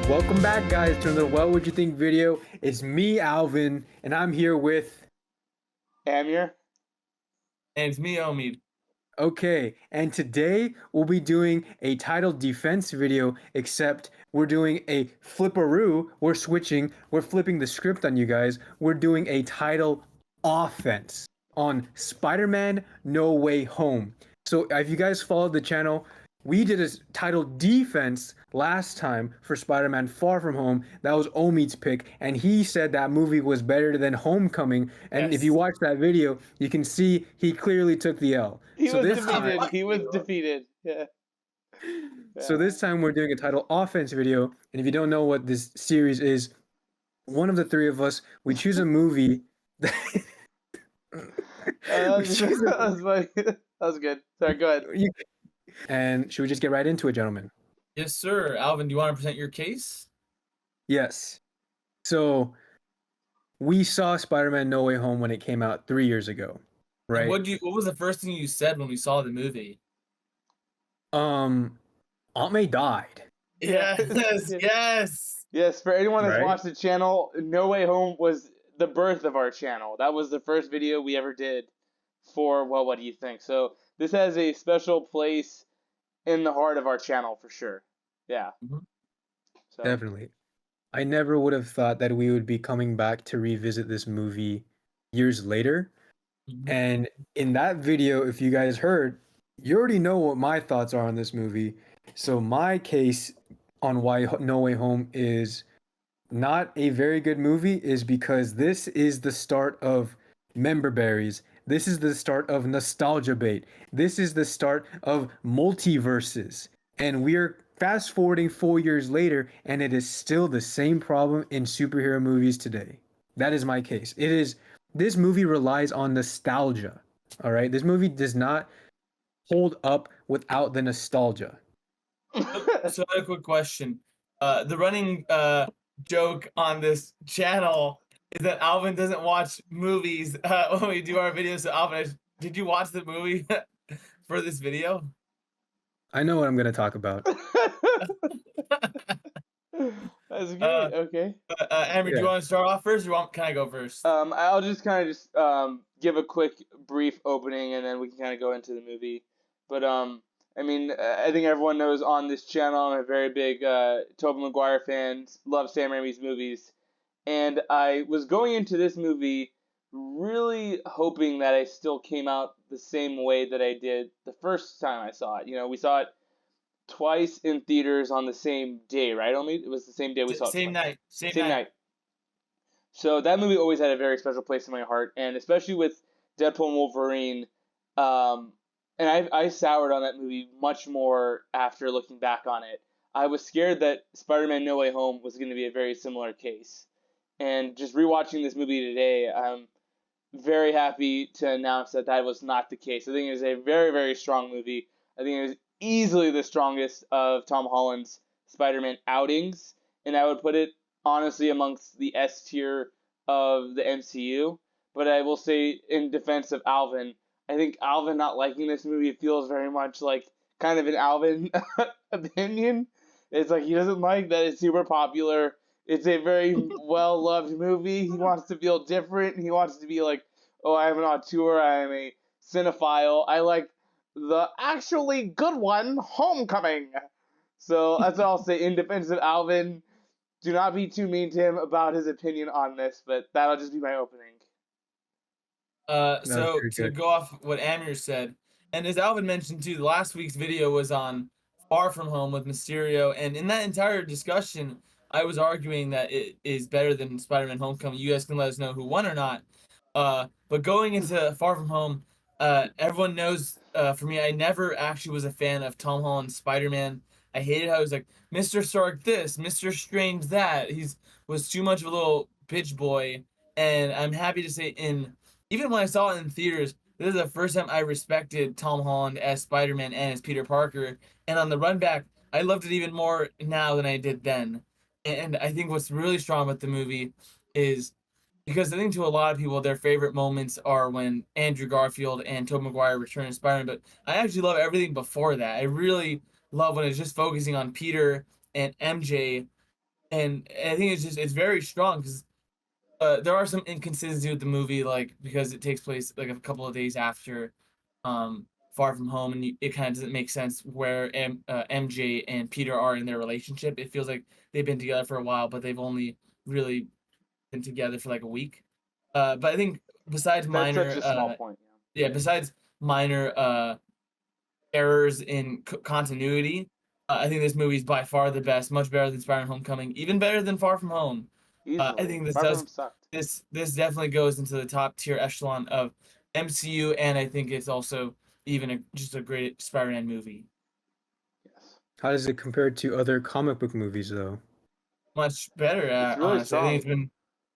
Welcome back, guys, to another What Would You Think video. It's me, Alvin, and I'm here with. Amir? And it's me, Omid. Okay, and today we'll be doing a title defense video, except we're doing a flipperoo. We're switching, we're flipping the script on you guys. We're doing a title offense on Spider-Man No Way Home. So if you guys followed the channel, we did a title defense last time for Spider-Man Far From Home. That was Omid's pick, and he said that movie was better than Homecoming. And Yes. if you watch that video, you can see he clearly took the L. He So was this defeated. time- He was defeated. Yeah. So this time we're doing a title offense video, and if you don't know what this series is, one of the three of us, we choose a movie. That was good. Sorry, go ahead. And should we just get right into it, gentlemen? Yes, sir. Alvin, do you want to present your case? Yes. So we saw Spider-Man No Way Home when it came out 3 years ago, right? What was the first thing you said when we saw the movie? Aunt May died. Yes. Yes, for anyone that's Right? watched the channel, No Way Home was the birth of our channel. That was the first video we ever did for, well, what do you think? So this has a special place in the heart of our channel for sure. Yeah. Mhm. So, Definitely. I never would have thought that we would be coming back to revisit this movie years later. Mhm. And in that video, if you guys heard, you already know what my thoughts are on this movie. So my case on why No Way Home is not a very good movie is because this is the start of member berries. This is the start of nostalgia bait. This is the start of multiverses. And we're fast forwarding 4 years later, and it is still the same problem in superhero movies today. That is my case. This movie relies on nostalgia. All right. This movie does not hold up without the nostalgia. So a quick question. The running joke on this channel is that Alvin doesn't watch movies when we do our videos. So Alvin, did you watch the movie for this video? I know what I'm going to talk about. That's good. Okay. Amber, do you Yeah. want to start off first, or can I go first? I'll just kind of give a quick brief opening, and then we can kind of go into the movie. But I mean, I think everyone knows on this channel I'm a very big Tobey Maguire fan. Love Sam Raimi's movies, and I was going into this movie really hoping that I still came out the same way that I did the first time I saw it. You know, we saw it twice in theaters on the same day, right? Only it was the same day we saw it. Same twice. night. Same Same night. night. So that movie always had a very special place in my heart, and especially with Deadpool and Wolverine. And I soured on that movie much more after looking back on it. I was scared that Spider-Man No Way Home was going to be a very similar case. And just rewatching this movie today, I'm very happy to announce that that was not the case. I think it is a very, very strong movie. I think it is easily the strongest of Tom Holland's Spider-Man outings, and I would put it honestly amongst the S tier of the MCU. But I will say, in defense of Alvin, I think Alvin not liking this movie feels very much like kind of an Alvin opinion. It's like he doesn't like that it's super popular. It's a very well loved movie. He wants to feel different. He wants to be like, oh, I'm an auteur. I am a cinephile. I like the actually good one, Homecoming. So that's all I'll say. In defense of Alvin, do not be too mean to him about his opinion on this, but that'll just be my opening. So very to good. go off what Amir said, and as Alvin mentioned too, last week's video was on Far From Home with Mysterio, and in that entire discussion, I was arguing that it is better than Spider-Man Homecoming. You guys can let us know who won or not. But going into Far From Home, everyone knows for me, I never actually was a fan of Tom Holland's Spider-Man. I hated how he was like, Mr. Stark this, Mr. Strange that. Was too much of a little bitch boy, and I'm happy to say even when I saw it in theaters, this is the first time I respected Tom Holland as Spider-Man and as Peter Parker. And on the run back, I loved it even more now than I did then. And I think what's really strong about the movie is because I think to a lot of people, their favorite moments are when Andrew Garfield and Tobey Maguire return as Spider-Man. But I actually love everything before that. I really love when it's just focusing on Peter and MJ and I think it's very strong because there are some inconsistencies with the movie, like because it takes place like a couple of days after Far From Home, and it kind of doesn't make sense where MJ and Peter are in their relationship. It feels like they've been together for a while, but they've only really been together for like a week. But I think besides That's minor, such a small point. besides minor errors in continuity, I think this movie is by far the best, much better than Spider-Man: Homecoming, even better than Far From Home. Easily. I think Far From Home sucked. this definitely goes into the top tier echelon of MCU, and I think it's also even just a great Spider-Man movie. Yes. How does it compare to other comic book movies, though? Much better, It's really honestly. strong.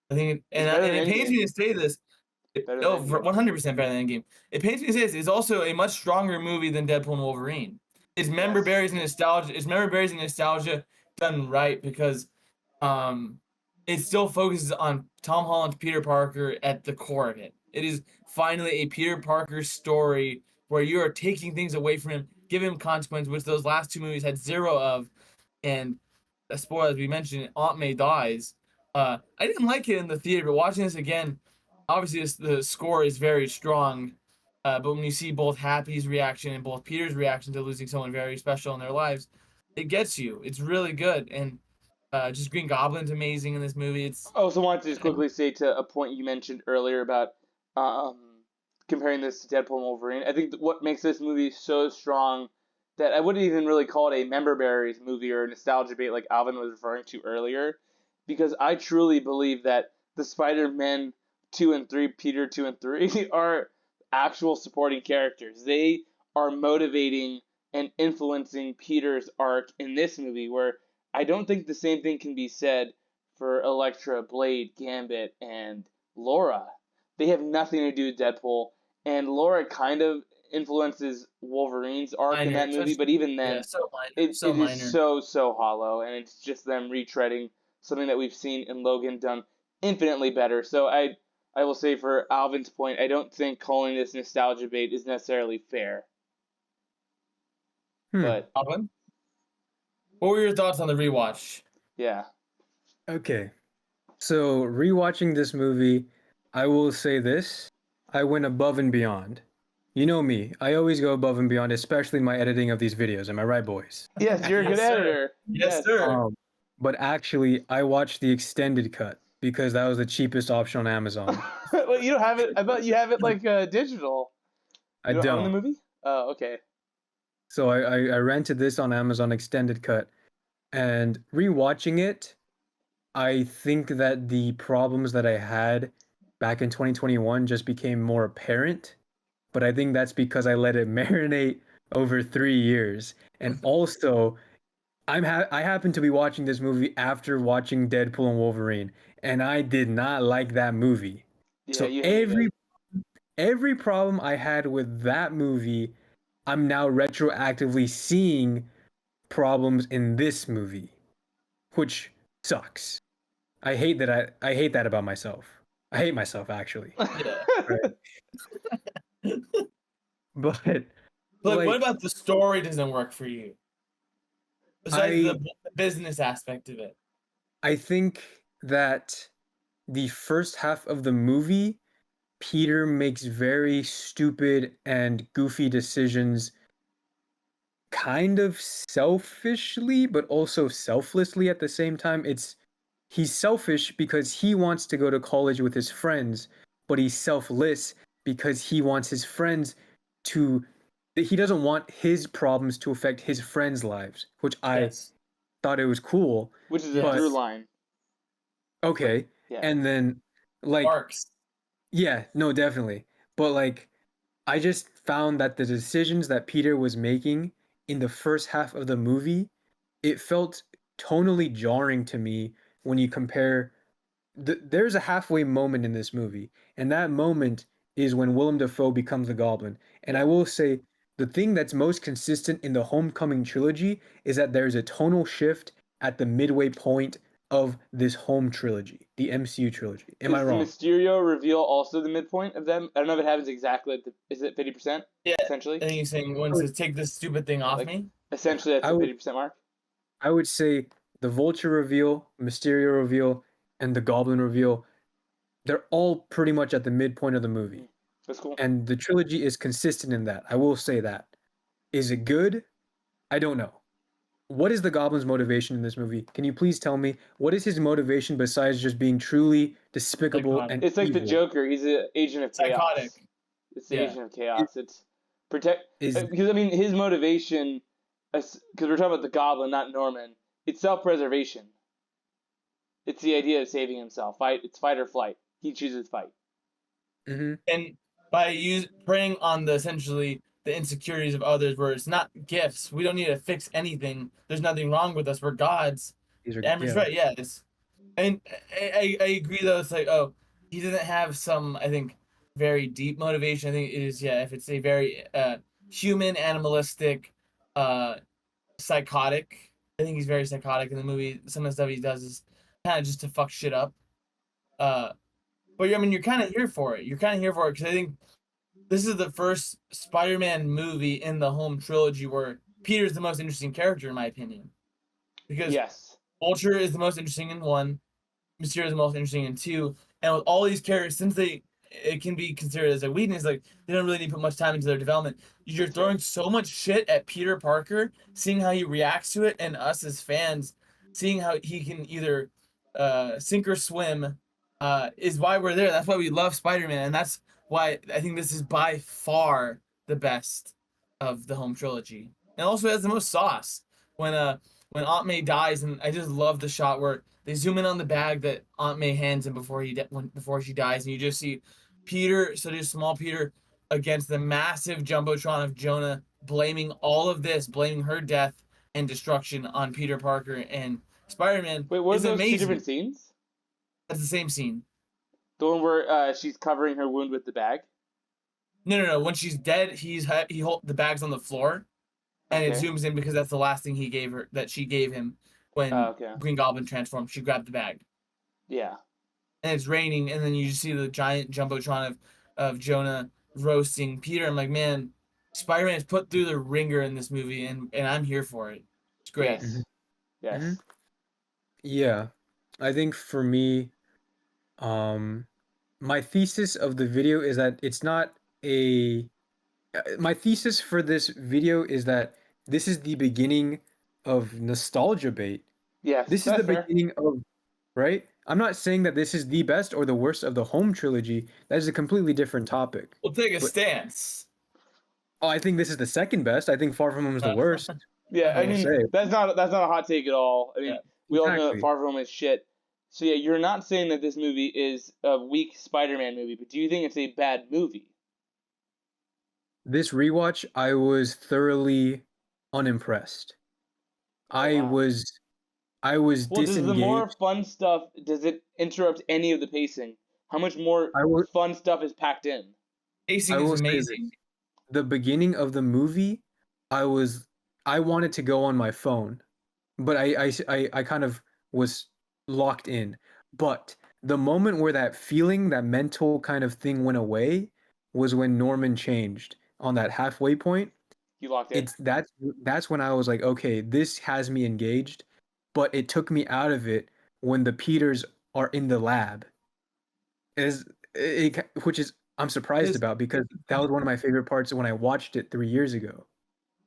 And better than it pains Endgame. me to say this. Better No, than Endgame. 100% better than Endgame. It pains me to say this. It's also a much stronger movie than Deadpool and Wolverine. It's member berries and nostalgia. It's member berries and nostalgia done right because it still focuses on Tom Holland's Peter Parker at the core of it. It is finally a Peter Parker story where you are taking things away from him, giving him consequence, which those last two movies had zero of. And a spoiler, as we mentioned, Aunt May dies. I didn't like it in the theater, but watching this again, obviously the score is very strong. But when you see both Happy's reaction and both Peter's reaction to losing someone very special in their lives, it gets you. It's really good. And just Green Goblin's amazing in this movie. It's I also wanted to just quickly say to a point you mentioned earlier about comparing this to Deadpool and Wolverine. I think what makes this movie so strong that I wouldn't even really call it a member berries movie or a nostalgia bait like Alvin was referring to earlier, because I truly believe that the Spider-Man 2 and 3, Peter 2 and 3, are actual supporting characters. They are motivating and influencing Peter's arc in this movie, where I don't think the same thing can be said for Elektra, Blade, Gambit, and Laura. They have nothing to do with Deadpool, and Laura kind of influences Wolverine's arc in that movie, but even then, so minor. it So is minor. so hollow, and it's just them retreading something that we've seen in Logan done infinitely better. So I will say, for Alvin's point, I don't think calling this nostalgia bait is necessarily fair. But Alvin, what were your thoughts on the rewatch? yeah, Okay. So, rewatching this movie, I will say this. I went above and beyond. You know me. I always go above and beyond, especially my editing of these videos. Am I right, boys? yes, you're a good Yes, sir. editor. Yes, sir. But actually, I watched the extended cut because that was the cheapest option on Amazon. Well, you don't have it. I thought you have it like digital. I You don't own the don't. movie? Oh, okay. So I rented this on Amazon extended cut, and rewatching it, I think that the problems that I had back in 2021 just became more apparent. But I think that's because I let it marinate over 3 years. And also, I happen to be watching this movie after watching Deadpool and Wolverine, and I did not like that movie. Yeah, So you hated it. every problem I had with that movie, I'm now retroactively seeing problems in this movie, which sucks. I hate that about myself. I hate myself actually. Yeah. Right. But Look, like, what about the story doesn't work for you? Besides the business aspect of it. I think that the first half of the movie, Peter makes very stupid and goofy decisions, kind of selfishly, but also selflessly at the same time. He's selfish because he wants to go to college with his friends, but he's selfless because he wants his friends to he doesn't want his problems to affect his friends' lives, which I thought it was cool. Which is a Yes. through line. Okay. Yeah. And then like Arcs. yeah, no, definitely. But like I just found that the decisions that Peter was making in the first half of the movie, it felt tonally jarring to me when you compare there's a halfway moment in this movie, and that moment is when Willem Dafoe becomes the Goblin. And I will say the thing that's most consistent in the Homecoming trilogy is that there's a tonal shift at the midway point of this home trilogy, the MCU trilogy. Am I wrong? Is the Mysterio reveal also the midpoint of them? I don't know if it happens exactly. Is it 50%? Yeah. Essentially. I think he's saying, "When says take this stupid thing off me." Essentially, that's the 50% mark. I would say the Vulture reveal, Mysterio reveal, and the Goblin reveal, they're all pretty much at the midpoint of the movie. That's cool. And the trilogy is consistent in that. I will say that. Is it good? I don't know. What is the Goblin's motivation in this movie? Can you please tell me what is his motivation besides just being truly despicable Psychotic. and It's like the evil? Joker. He's an agent of chaos. Psychotic. It's the Yeah. agent of chaos. It's protect Is because I mean his motivation, because we're talking about the Goblin, not Norman. It's self-preservation. It's the idea of saving himself. It's fight or flight. He chooses fight. mm-hmm. And by preying on essentially the insecurities of others, where it's not gifts, we don't need to fix anything. There's nothing wrong with us. We're gods. These are Amber's right. Yeah, and I agree though. It's like, oh, he doesn't have some, I think, very deep motivation. I think it is, yeah, if it's a very human, animalistic, psychotic. I think he's very psychotic in the movie. Some of the stuff he does is kind of just to fuck shit up. But I mean, you're kind of here for it. You're kind of here for it because I think this is the first Spider-Man movie in the home trilogy where Peter's the most interesting character, in my opinion. Because Yes. Vulture is the most interesting in 1, Mysterio is the most interesting in 2, and with all these characters, since it can be considered as a weakness, like they don't really need to put much time into their development. You're throwing so much shit at Peter Parker, seeing how he reacts to it, and us as fans, seeing how he can either sink or swim, is why we're there. That's why we love Spider-Man, and that's why I think this is by far the best of the home trilogy. And also has the most sauce. When Aunt May dies, and I just love the shot where they zoom in on the bag that Aunt May hands him before she dies, and you just see Peter, so just small Peter, against the massive jumbotron of Jonah, blaming her death and destruction on Peter Parker and Spider-Man. Wait, what are is those amazing. two different scenes? That's the same scene. The one where she's covering her wound with the bag. No. When she's dead, he hold the bag's on the floor, and it Okay. zooms in because that's the last thing she gave him when Okay. Green Goblin transformed. She grabbed the bag, Yeah. and it's raining, and then you just see the giant jumbotron of Jonah roasting Peter. I'm like, man, Spider-Man's put through the ringer in this movie, and I'm here for it. It's great. Yes. Mhm. Yes. Mhm. Yeah. I think for me, my thesis of the video is that it's not a my thesis for this video is that this is the beginning of nostalgia bait. Yes. This is That's the fair. beginning of, right? I'm not saying that this is the best or the worst of the home trilogy. That is a completely different topic. We'll take a But- stance. Oh, I think this is the second best. I think Far From Home is the worst. Yeah, I will mean say. that's not a hot take at all. I mean, Yeah, we all know that exactly. Far From Home is shit. So yeah, you're not saying that this movie is a weak Spider-Man movie, but do you think it's a bad movie? This rewatch, I was thoroughly unimpressed. I wow. was Well, does the disengaged. more fun stuff, does it interrupt any of the pacing? How much more I will fun stuff is packed in? Pacing I is will say amazing. the beginning of the movie, I wanted to go on my phone, but I kind of was locked in. But the moment where that feeling, that mental kind of thing went away was when Norman changed on that halfway point. You locked in. That's when I was like, okay, this has me engaged, but it took me out of it when the Peters are in the lab. Which is I'm surprised This- about because that was one of my favorite parts when I watched it 3 years ago.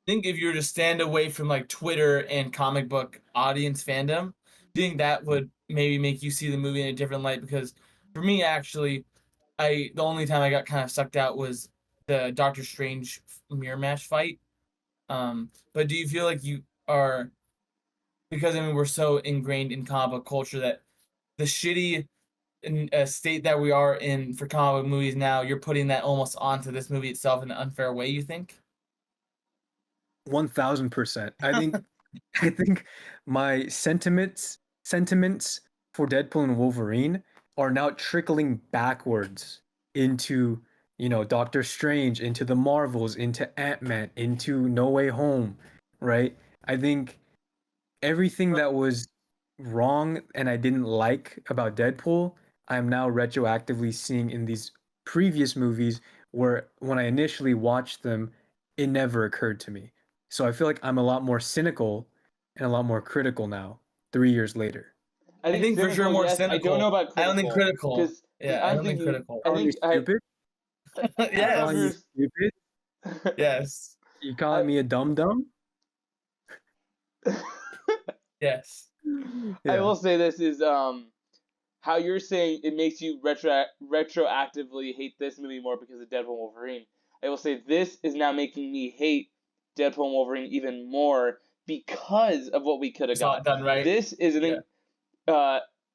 I think if you were to stand away from like Twitter and comic book audience fandom, I think that would maybe make you see the movie in a different light. Because for me, actually, the only time I got kind of sucked out was the Doctor Strange mirror match fight. But do you feel like you are, because I mean we're so ingrained in comic book culture that the shitty state that we are in for comic book movies now, you're putting that almost onto this movie itself in an unfair way, you think? 1000%. I think my sentiments for Deadpool and Wolverine are now trickling backwards into, Doctor Strange, into the Marvels, into Ant-Man, into No Way Home, right? I think everything that was wrong and I didn't like about Deadpool, I'm now retroactively seeing in these previous movies where when I initially watched them, it never occurred to me. So I feel like I'm a lot more cynical and a lot more critical now 3 years later. I think for sure more yes. cynical. I don't know about critical. I don't think critical. Because Yeah, I I'm don't think thinking. critical. I Calling me think I. stupid? Yes. Calling you stupid? Yes. You calling me a dum dum? Yes. I Yeah. will say this is how you're saying it makes you retroactively hate this movie more because of Deadpool and Wolverine. I will say this is now making me hate Deadpool and Wolverine even more because of what we could have It's not got. done right. This is an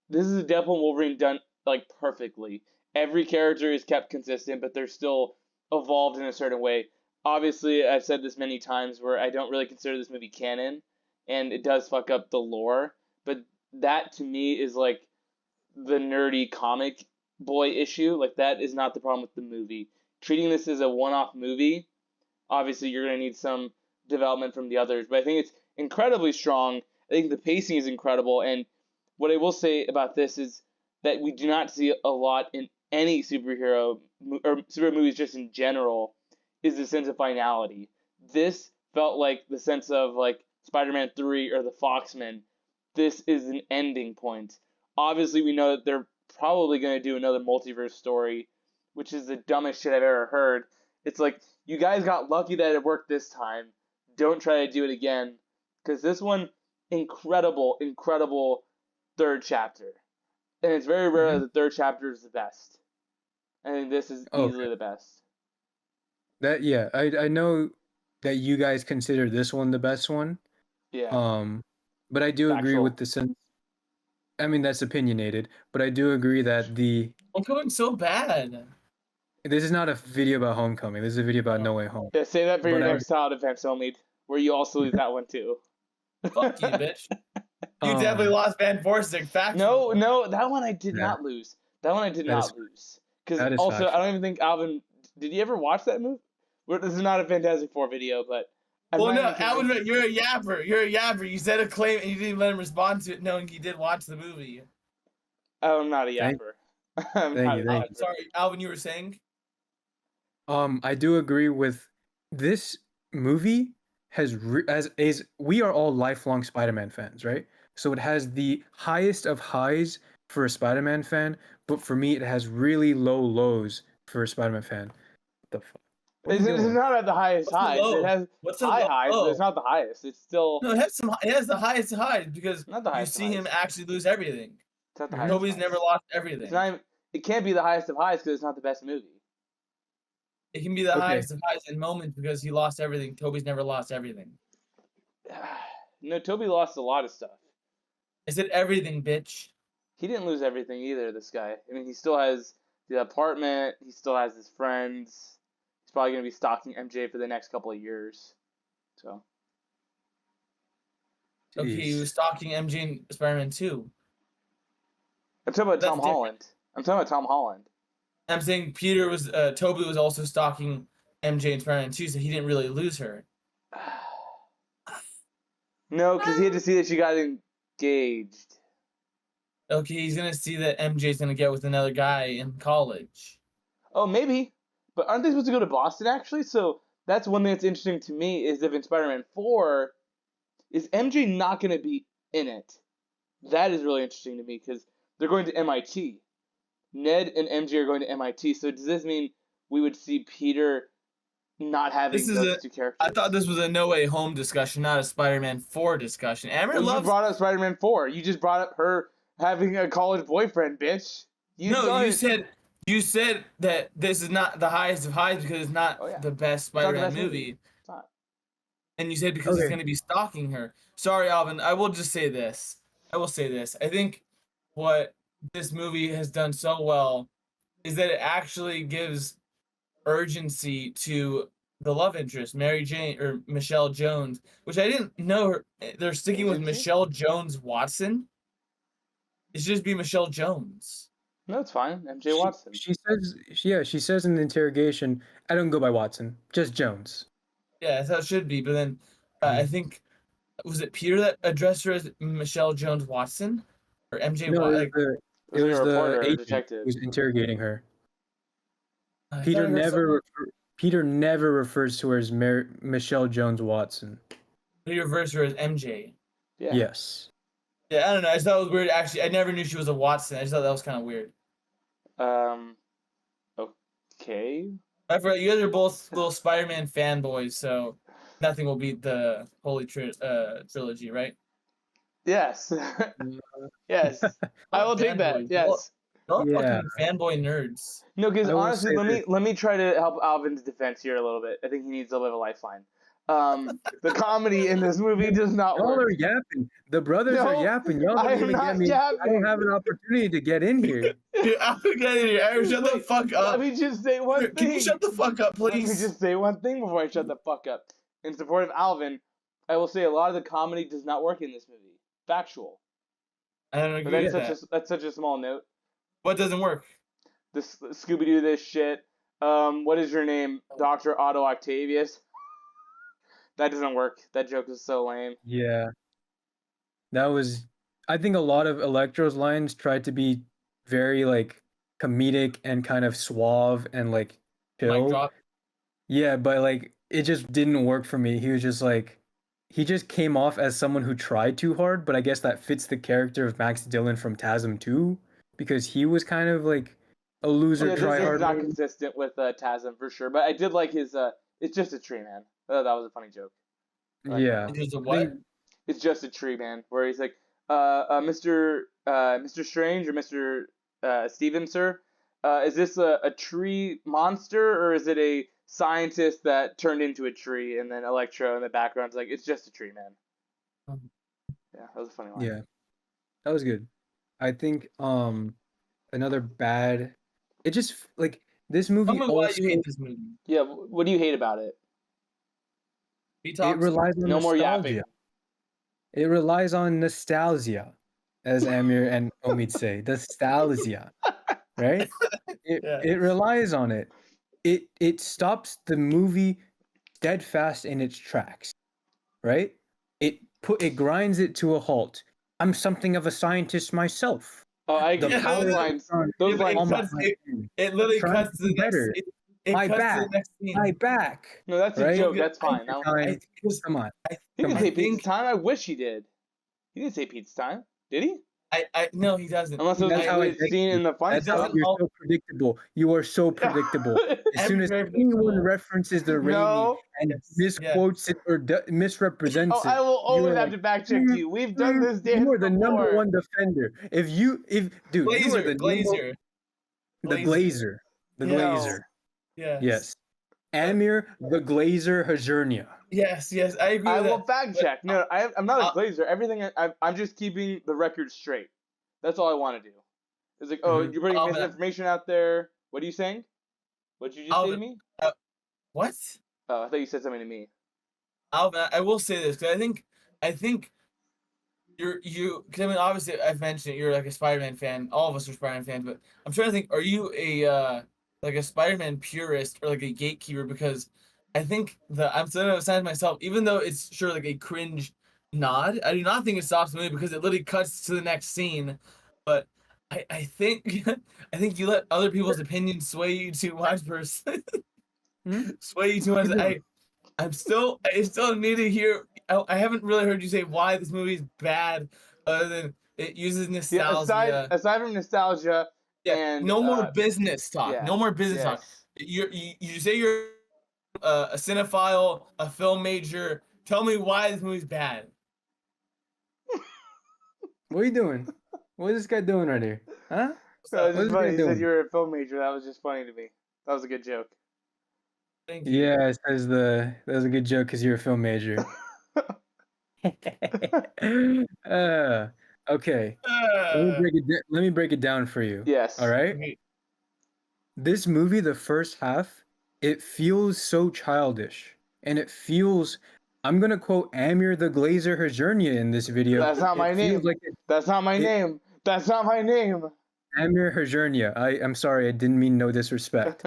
this is a Deadpool and Wolverine done like perfectly. Every character is kept consistent, but they're still evolved in a certain way. Obviously, I've said this many times where I don't really consider this movie canon, and it does fuck up the lore. But that to me is like the nerdy comic boy issue. Like that is not the problem with the movie. Treating this as a one-off movie, obviously you're gonna need some development from the others, but I think it's incredibly strong. I think the pacing is incredible, and what I will say about this is that we do not see a lot in any superhero or superhero movies just in general is the sense of finality. This felt like the sense of like Spider-Man 3 or the Foxman. This is an ending point. Obviously, we know that they're probably going to do another multiverse story, which is the dumbest shit I've ever heard. It's like, you guys got lucky that it worked this time. Don't try to do it again. Because this one, incredible, incredible third chapter. And it's very rare that the third chapter is the best. I think this is easily the best. I know that you guys consider this one the best one. Yeah. But I do agree Factual. with the sense. I mean, that's opinionated, but I do agree that Homecoming's so bad. this is not a video about Homecoming. This is a video about No Way Home. Yeah, say that for your But I- next child event, Homie, where you also lose that one too. Fuck you, bitch. You Um, definitely lost Van Forsig. No, Factual. that one I did Yeah. not lose. That one I did That not is- lose. Because that is also, I factual. don't even think Alvin. Did you ever watch that movie? This is not a Fantastic Four video, but. Well, no, Alvin, you're a yapper. You're a yapper. You said a claim and you didn't even let him respond to it, knowing he did watch the movie. I'm not a Thank- yapper. thank you. Sorry, Alvin, you were saying? I do agree with this movie we are all lifelong Spider-Man fans, right? So it has the highest of highs for a Spider-Man fan, but for me it has really low lows for a Spider-Man fan. What the fuck? What are you It's doing? not at the highest What's the highs. low? It has What's the high low? highs, but it's not the highest. It's still No, it has some. It has the highest of highs because not the you highest. see him actually lose everything. It's not the highest. Nobody's highs. never lost everything. It's not even, it can't be the highest of highs because it's not the best movie. It can be the Okay. highest of highs in moments because he lost everything. Toby's never lost everything. No, Toby lost a lot of stuff. I said everything, bitch. He didn't lose everything either, this guy. I mean, he still has the apartment. He still has his friends. He's probably going to be stalking MJ for the next couple of years. So. Okay, he Jeez. was stalking MJ in Spider-Man 2. I'm talking about That's Tom Holland. I'm talking about Tom Holland. I'm saying Toby was also stalking MJ in Spider-Man 2, so he didn't really lose her. No, because he had to see that she got engaged. Okay, he's gonna see that MJ's gonna get with another guy in college. Oh, maybe. But aren't they supposed to go to Boston, actually? So that's one thing that's interesting to me is if in Spider-Man 4, is MJ not going to be in it? That is really interesting to me because they're going to MIT. Ned and MJ are going to MIT. So does this mean we would see Peter not having those two characters? I thought this was a No Way Home discussion, not a Spider-Man 4 discussion. Amber You loves. brought up Spider-Man 4. You just brought up her having a college boyfriend, bitch. You said that this is not the highest of highs because it's not the best Spider-Man movie. It's not. And you said because he's Okay. going to be stalking her. Sorry, Alvin. I will just say this. I think what this movie has done so well is that it actually gives urgency to the love interest, Mary Jane or Michelle Jones, which I didn't know her. They're sticking with Agency? Michelle Jones Watson. It should just be Michelle Jones. No, it's fine. MJ Watson. She says in the interrogation, I don't go by Watson, just Jones. Yeah, that's how it should be. But then I think, was it Peter that addressed her as Michelle Jones Watson? Or MJ No, Watson? it was a reporter the or agent detective. who was interrogating her. I thought Peter I heard something. Peter never refers to her as Michelle Jones Watson. He reversed her as MJ. Yeah. Yes. Yeah, I don't know. I just thought it was weird. Actually, I never knew she was a Watson. I just thought that was kind of weird. Okay. I forgot you guys are both little Spider-Man fanboys, so nothing will beat the Holy Trilogy, right? Yes. Yes. I Not will take that. fanboys. Yes. Y'all Yeah. fucking fanboy nerds. No, because I will honestly, say let me try to help Alvin's defense here a little bit. I think he needs a little lifeline. The comedy in this movie does not Y'all work. are yapping. The brothers are No, yapping. Y'all I don't am even not get me. I don't yapping. have an opportunity to get in here. Dude, I'm getting here. Aaron, shut the Wait, fuck up. Let me just say one Can you thing. shut the fuck up, Let me please? just say one thing before I shut the fuck up. In support of Alvin, I will say a lot of the comedy does not work in this movie. Factual. I don't But agree that's with that. that's such a small note. What doesn't work? This Scooby Doo this shit. What is your name? Dr. Otto Octavius. That doesn't work. That joke is so lame. Yeah, that was. I think a lot of Electro's lines tried to be very like comedic and kind of suave and like Mic chill. drop. Yeah, but like it just didn't work for me. He was just like he just came off as someone who tried too hard, but I guess that fits the character of Max Dillon from TASM 2 because he was kind of like a loser Yeah, try this is hard. not consistent with TASM for sure, but I did like his. It's just a tree, man. That was a funny joke. Yeah. It was a I what? think- It's just a tree, man. Where he's like, Mr. Strange or Mr. Steven, sir, is this a tree monster or is it a scientist that turned into a tree? And then Electro in the background's like, it's just a tree, man. Yeah, that was a funny line. Yeah. That was good. I think another bad it just like this Tell movie me why also you hate this movie. Yeah, what do you hate about it? Be it toxic. relies on No more nostalgia. yapping. It relies on nostalgia, as Amir and Omid say. Nostalgia. Right? Yeah. It relies on it. It stops the movie steadfast in its tracks. Right? It grinds it to a halt. I'm something of a scientist myself. Oh, I agree. The Yeah, power Those of lines. the sun Those is lines. on my cuts- hand. It literally Trying cuts to to the do next. better. It My cuts to back. the next scene. My back. No, that's a Right? joke. That's fine. That one- Time. Because Come on. He Come didn't on. say I pizza think- time. I wish he did. He didn't say pizza time. Did he? no, he doesn't. Unless it was That's a how I weird get scene you. in the fun That's how stuff. you're so predictable. You are so predictable. As soon as Very anyone predictable. references the Raimi No. and Yes, misquotes it or misrepresents Oh, I it, will always are have to back check you. We've done this dance you are the number before. one defender. If dude, you are the Glazer. the Glazer, the Yes. Glazer. Yes. Yes, Amir the Glazer Hajernia. Yes. I agree I with will that. fact but- check. No, I'm not a uh, glazer. Everything I'm just keeping the record straight. That's all I want to do. It's like, oh, Mhm. you're putting Alvin, misinformation out there. What are you saying? What did you just say to Alvin. me? What? Oh, I thought you said something to me. Alvin, I will say this because I think because I mean obviously I've mentioned it, you're like a Spider-Man fan. All of us are Spider-Man fans, but I'm trying to think. Are you a like a Spider-Man purist or like a gatekeeper? Because I think I'm still saying to myself, even though it's sure like a cringe nod, I do not think it stops the movie because it literally cuts to the next scene. But I think I think you let other people's opinions sway you too much, person. Hmm? Sway you too much. I still need to hear. I haven't really heard you say why this movie is bad, other than it uses Yeah, nostalgia. aside from nostalgia and no more business talk. yeah, No more business talk. You say you're a cinephile, a film major. Tell me why this movie's bad. What are you doing? What is this guy doing right here? Huh? So it's What just is funny. he You doing? said you were a film major. That was just funny to me. That was a good joke. Thank you. Yeah, it says that was a good joke because you're a film major. Okay. Let me break it down for you. Yes. All right. Okay. This movie, the first half, it feels so childish, and it feels. I'm gonna quote Amir the Glazer Hajernia in this video. That's not my It feels name. like That's not my it- name. That's not my name. Amir Hajernia. I'm sorry, I didn't mean no disrespect.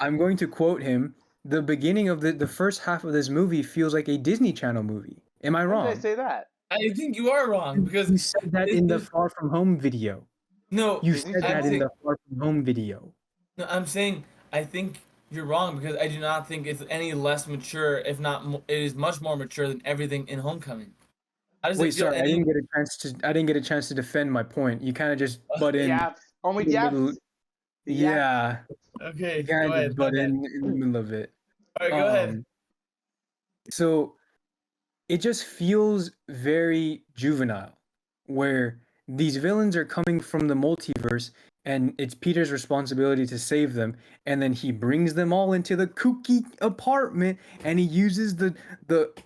I'm going to quote him. The beginning of the first half of this movie feels like a Disney Channel movie. Am I When wrong? did I say that? I think you are wrong because You said that in the Far From Home video. no, You Disney said that Channel? in the Far From Home video. No, I'm saying I think you're wrong because I do not think it's any less mature. If not, it is much more mature than everything in Homecoming. How does it Wait, feel? sorry, I didn't get a chance to defend my point. You kind of just butt The in yaps. Only in the middle. yaps. The yaps. Yeah, Okay, you kind go of just ahead. My butt bad. in the middle of it. All right, go ahead. So it just feels very juvenile, where these villains are coming from the multiverse, and it's Peter's responsibility to save them, and then he brings them all into the kooky apartment, and he uses the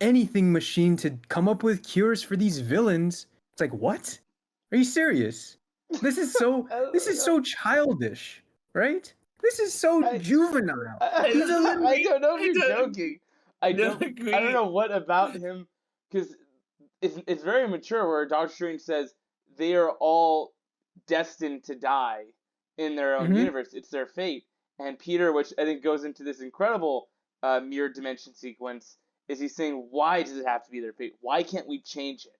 anything machine to come up with cures for these villains. It's like, what? Are you serious? This is so childish, right? This is so I- juvenile. He's a I don't know if I you're don't- joking. I don't agree. I don't know what about him, because it's very mature. Where Doctor Strange says they are all destined to die in their own Mhm. universe. It's their fate. And Peter, which I think goes into this incredible mirror dimension sequence, is he's saying, why does it have to be their fate? Why can't we change it?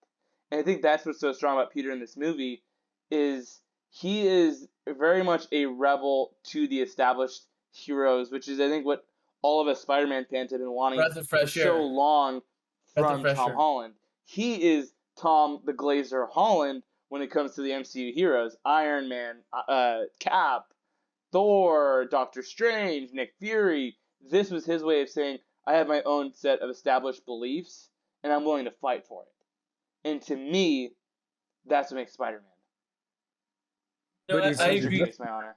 And I think that's what's so strong about Peter in this movie, is he is very much a rebel to the established heroes, which is I think what all of us Spider-Man fans have been wanting Breath of for fresh so air. long Breath of from fresh Tom air. Holland. He is Tom the Glazer Holland when it comes to the MCU heroes. Iron Man, Cap, Thor, Doctor Strange, Nick Fury. This was his way of saying, I have my own set of established beliefs, and I'm willing to fight for it. And to me, that's what makes Spider-Man. No, But it's I such a agree. Makes my honor.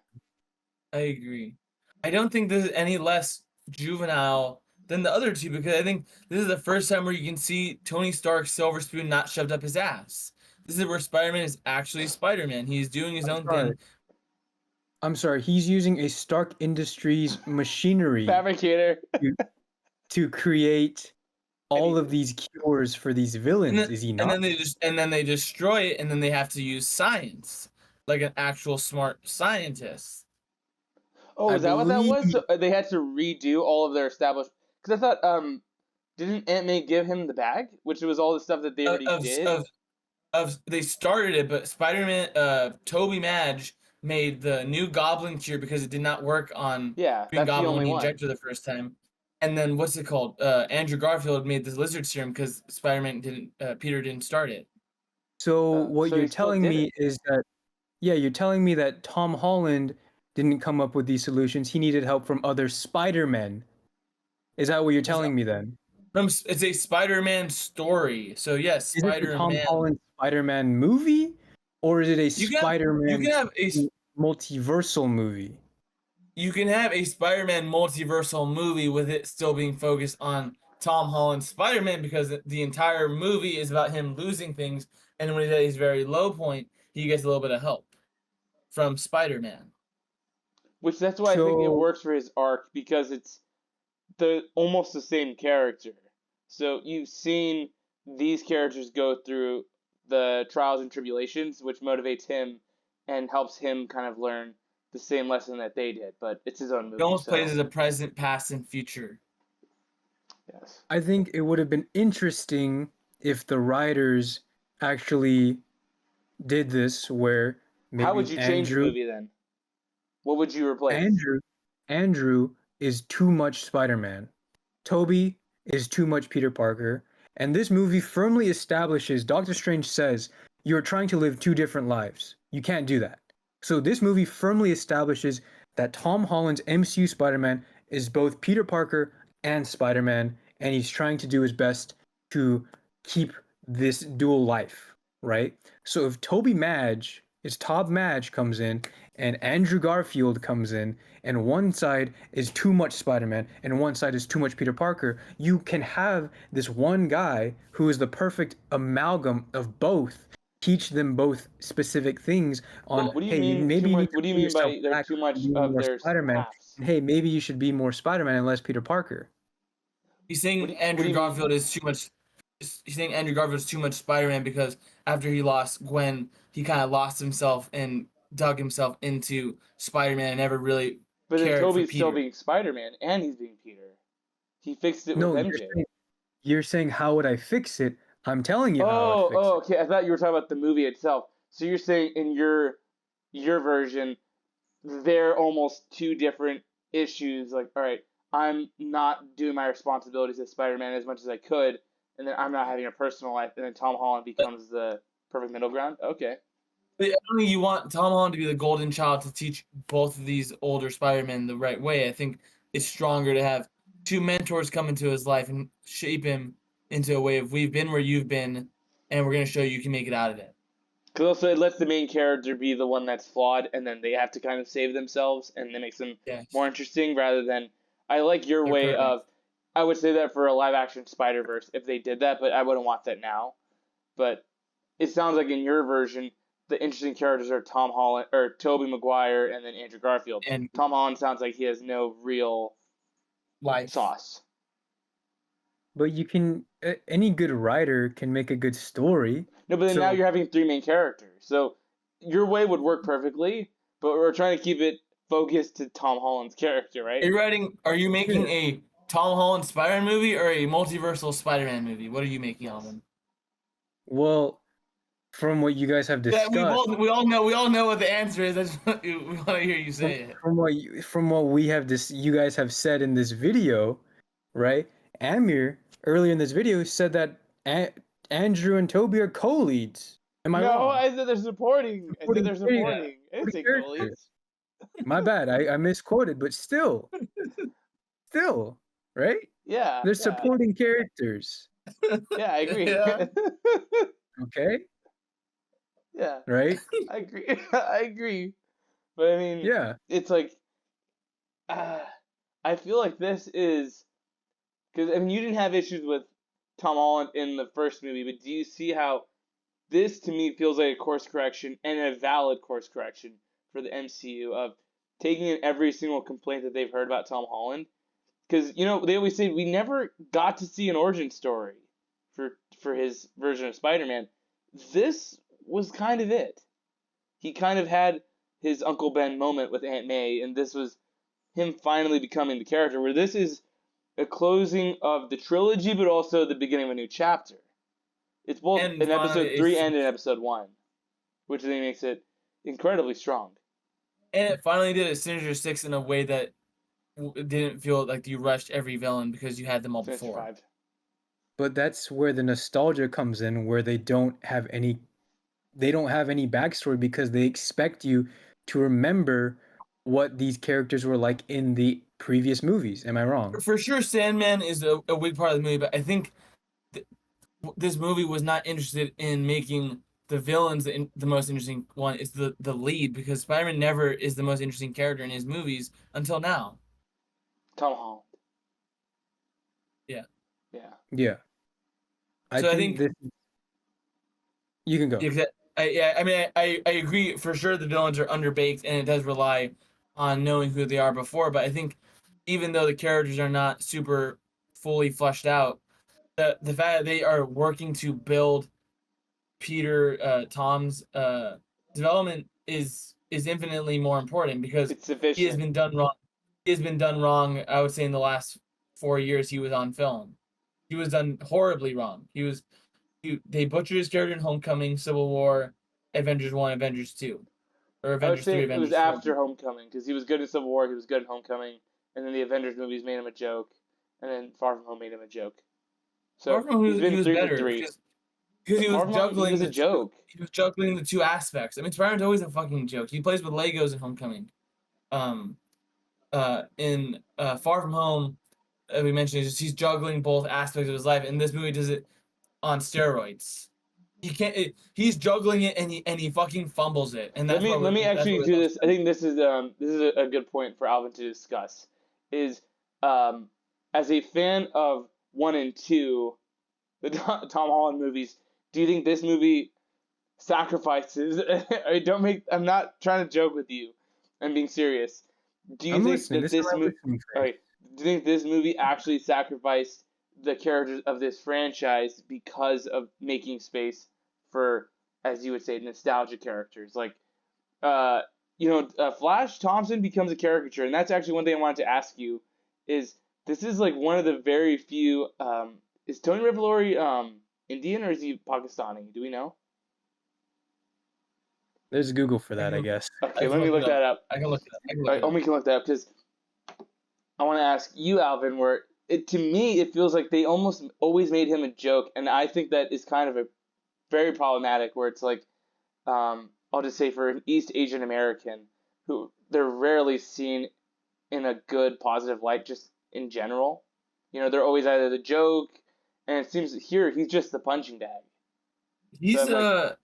I agree. I don't think this is any less juvenile than the other two, because I think this is the first time where you can see Tony Stark's silver spoon not shoved up his ass. This is where Spider-Man is actually Spider-Man. He's doing his own thing. I'm sorry, he's using a Stark Industries machinery Fabricator. to create all of Anything. these cures for these villains, is he not? And then they destroy it, and then they have to use science, like an actual smart scientist. Oh, I is that what that was? believe- So they had to redo all of their established. Because I thought, didn't Aunt May give him the bag, which was all the stuff that they already did? They started it, but Spider-Man, Tobey Madge made the new Goblin cure because it did not work on Yeah, Green that's the Goblin when only he one. injected the first time. And then what's it called? Andrew Garfield made this lizard serum because Peter didn't start it. So what so you're he still telling did me it. is that, yeah, you're telling me that Tom Holland didn't come up with these solutions. He needed help from other Spider-Men. Is that what you're telling me then? It's a Spider-Man story. So yes, Is it the Tom Spider-Man. Holland Spider-Man movie, or is it a You can Spider-Man have a multiversal movie? you can have a Spider-Man multiversal movie with it still being focused on Tom Holland's Spider-Man, because the entire movie is about him losing things, and when he's at his very low point, he gets a little bit of help from Spider-Man. Which that's why I think it So works for his arc, because it's almost the same character. So you've seen these characters go through the trials and tribulations, which motivates him and helps him kind of learn the same lesson that they did. But it's his own movie. It almost so, plays as a present, past, and future. yes. I think it would have been interesting if the writers actually did this, where maybe How would you change the movie then? What would you replace? Andrew is too much Spider-Man. Toby is too much Peter Parker. And this movie firmly establishes, Doctor Strange says, you're trying to live two different lives. You can't do that. So this movie firmly establishes that Tom Holland's MCU Spider-Man is both Peter Parker and Spider-Man, and he's trying to do his best to keep this dual life, right? So if Toby Madge, Tob Madge comes in, and Andrew Garfield comes in, and one side is too much Spider-Man and one side is too much Peter Parker, you can have this one guy who is the perfect amalgam of both, teach them both specific things on, What do you hey, mean maybe you need to what do you pull mean yourself by there's back too much and be of more their Spider-Man. halves? And hey, maybe you should be more Spider-Man and less Peter Parker. He's saying What do you Andrew mean? Garfield is too much. He's saying Andrew Garfield is too much Spider-Man because after he lost Gwen, he kind of lost himself and dug himself into Spider-Man and never really But then cared for Toby's still Peter. being Spider-Man and he's being Peter. He fixed it with No, MJ. you're saying how would I fix it? I'm telling you how I would fix it. Okay. I thought you were talking about the movie itself. So you're saying in your version, they're almost two different issues. Like, all right, I'm not doing my responsibilities as Spider-Man as much as I could, and then I'm not having a personal life, and then Tom Holland becomes the perfect middle ground. Okay. But I don't think you want Tom Holland to be the golden child to teach both of these older Spider-Men the right way. I think it's stronger to have two mentors come into his life and shape him into a way of we've been where you've been, and we're going to show you can make it out of it. Because also it lets the main character be the one that's flawed, and then they have to kind of save themselves, and that makes them more interesting rather than. I like your way perfect. of. I would say that for a live action Spider-Verse if they did that, but I wouldn't want that now. But it sounds like in your version, the interesting characters are Tom Holland or Tobey Maguire and then Andrew Garfield. And Tom Holland sounds like he has no real life sauce. But you can any good writer can make a good story. No, but then So- now you're having three main characters. So your way would work perfectly, but we're trying to keep it focused to Tom Holland's character, right? Are you making a Tom Holland Spider-Man movie or a multiversal Spider-Man movie? What are you making, Alvin? Well, from what you guys have discussed, we all know what the answer is. We want to hear you say it. from what we have you guys have said in this video, right? Amir earlier in this video said that Andrew and Toby are co-leads. Am I wrong? I said they're supporting. I said they're supporting. I didn't say Supporting co-leads. My bad. I misquoted, but still, right? Yeah. They're supporting characters. Yeah, I agree. Yeah. Okay, Yeah, right? I agree. I agree. But I mean, Yeah. it's like, I feel like this is because I mean you didn't have issues with Tom Holland in the first movie, but do you see how this to me feels like a course correction and a valid course correction for the MCU of taking in every single complaint that they've heard about Tom Holland? Because you know they always say we never got to see an origin story for his version of Spider-Man. This was kind of it. He kind of had his Uncle Ben moment with Aunt May, and this was him finally becoming the character, where this is a closing of the trilogy, but also the beginning of a new chapter. It's both And in episode finally, 3 and in episode 1, which I think makes it incredibly strong. And it finally did a Sinister Six in a way that didn't feel like you rushed every villain because you had them all Sinister before. 5. But that's where the nostalgia comes in, where they don't have any backstory because they expect you to remember what these characters were like in the previous movies. Am I wrong? For sure, Sandman is a big part of the movie, but I think this movie was not interested in making the villains the most interesting one. It's the lead, because Spider-Man never is the most interesting character in his movies until now. Tom Holland. Yeah. Yeah. Yeah. So I think you can go. I agree for sure. The villains are underbaked, and it does rely on knowing who they are before. But I think even though the characters are not super fully fleshed out, the fact that they are working to build Tom's development is infinitely more important, because It's sufficient. he has been done wrong. He has been done wrong. I would say in the last 4 years he was on film, he was done horribly wrong. They butchered his character in Homecoming, Civil War, Avengers 1, Avengers 2. Or I would Avengers say 3, it Avengers was 4. after Homecoming, because he was good in Civil War, he was good in Homecoming, and then the Avengers movies made him a joke, and then Far From Home made him a joke. So Far From Home, he's been he was 3 better for 3. because he Far was From Home, juggling he was a joke. He was juggling the two aspects. I mean, Spider-Man's always a fucking joke. He plays with Legos in Homecoming. In Far From Home, we mentioned he's juggling both aspects of his life, and this movie does it on steroids. He can't. He's juggling it, and he fucking fumbles it. And that's Let me actually do this. I think this is a good point for Alvin to discuss. Is as a fan of 1 and 2, the Tom Holland movies, do you think this movie sacrifices? I'm not trying to joke with you. I'm being serious. Do you think that this movie? All right. Do you think this movie actually sacrificed the characters of this franchise because of making space for, as you would say, nostalgia characters? Like, Flash Thompson becomes a caricature, and that's actually one thing I wanted to ask you. Is this is like one of the very few? Is Tony Revolori Indian or is he Pakistani? Do we know? There's Google for that, I guess. Okay, let me look that up. I can look it up. Omi can look that up because I want to ask you, Alvin, where to me it feels like they almost always made him a joke, and I think that is kind of a very problematic. Where it's like, I'll just say for an East Asian American, who they're rarely seen in a good positive light, just in general. They're always either the joke, and it seems here he's just the punching bag. He's So I'm like,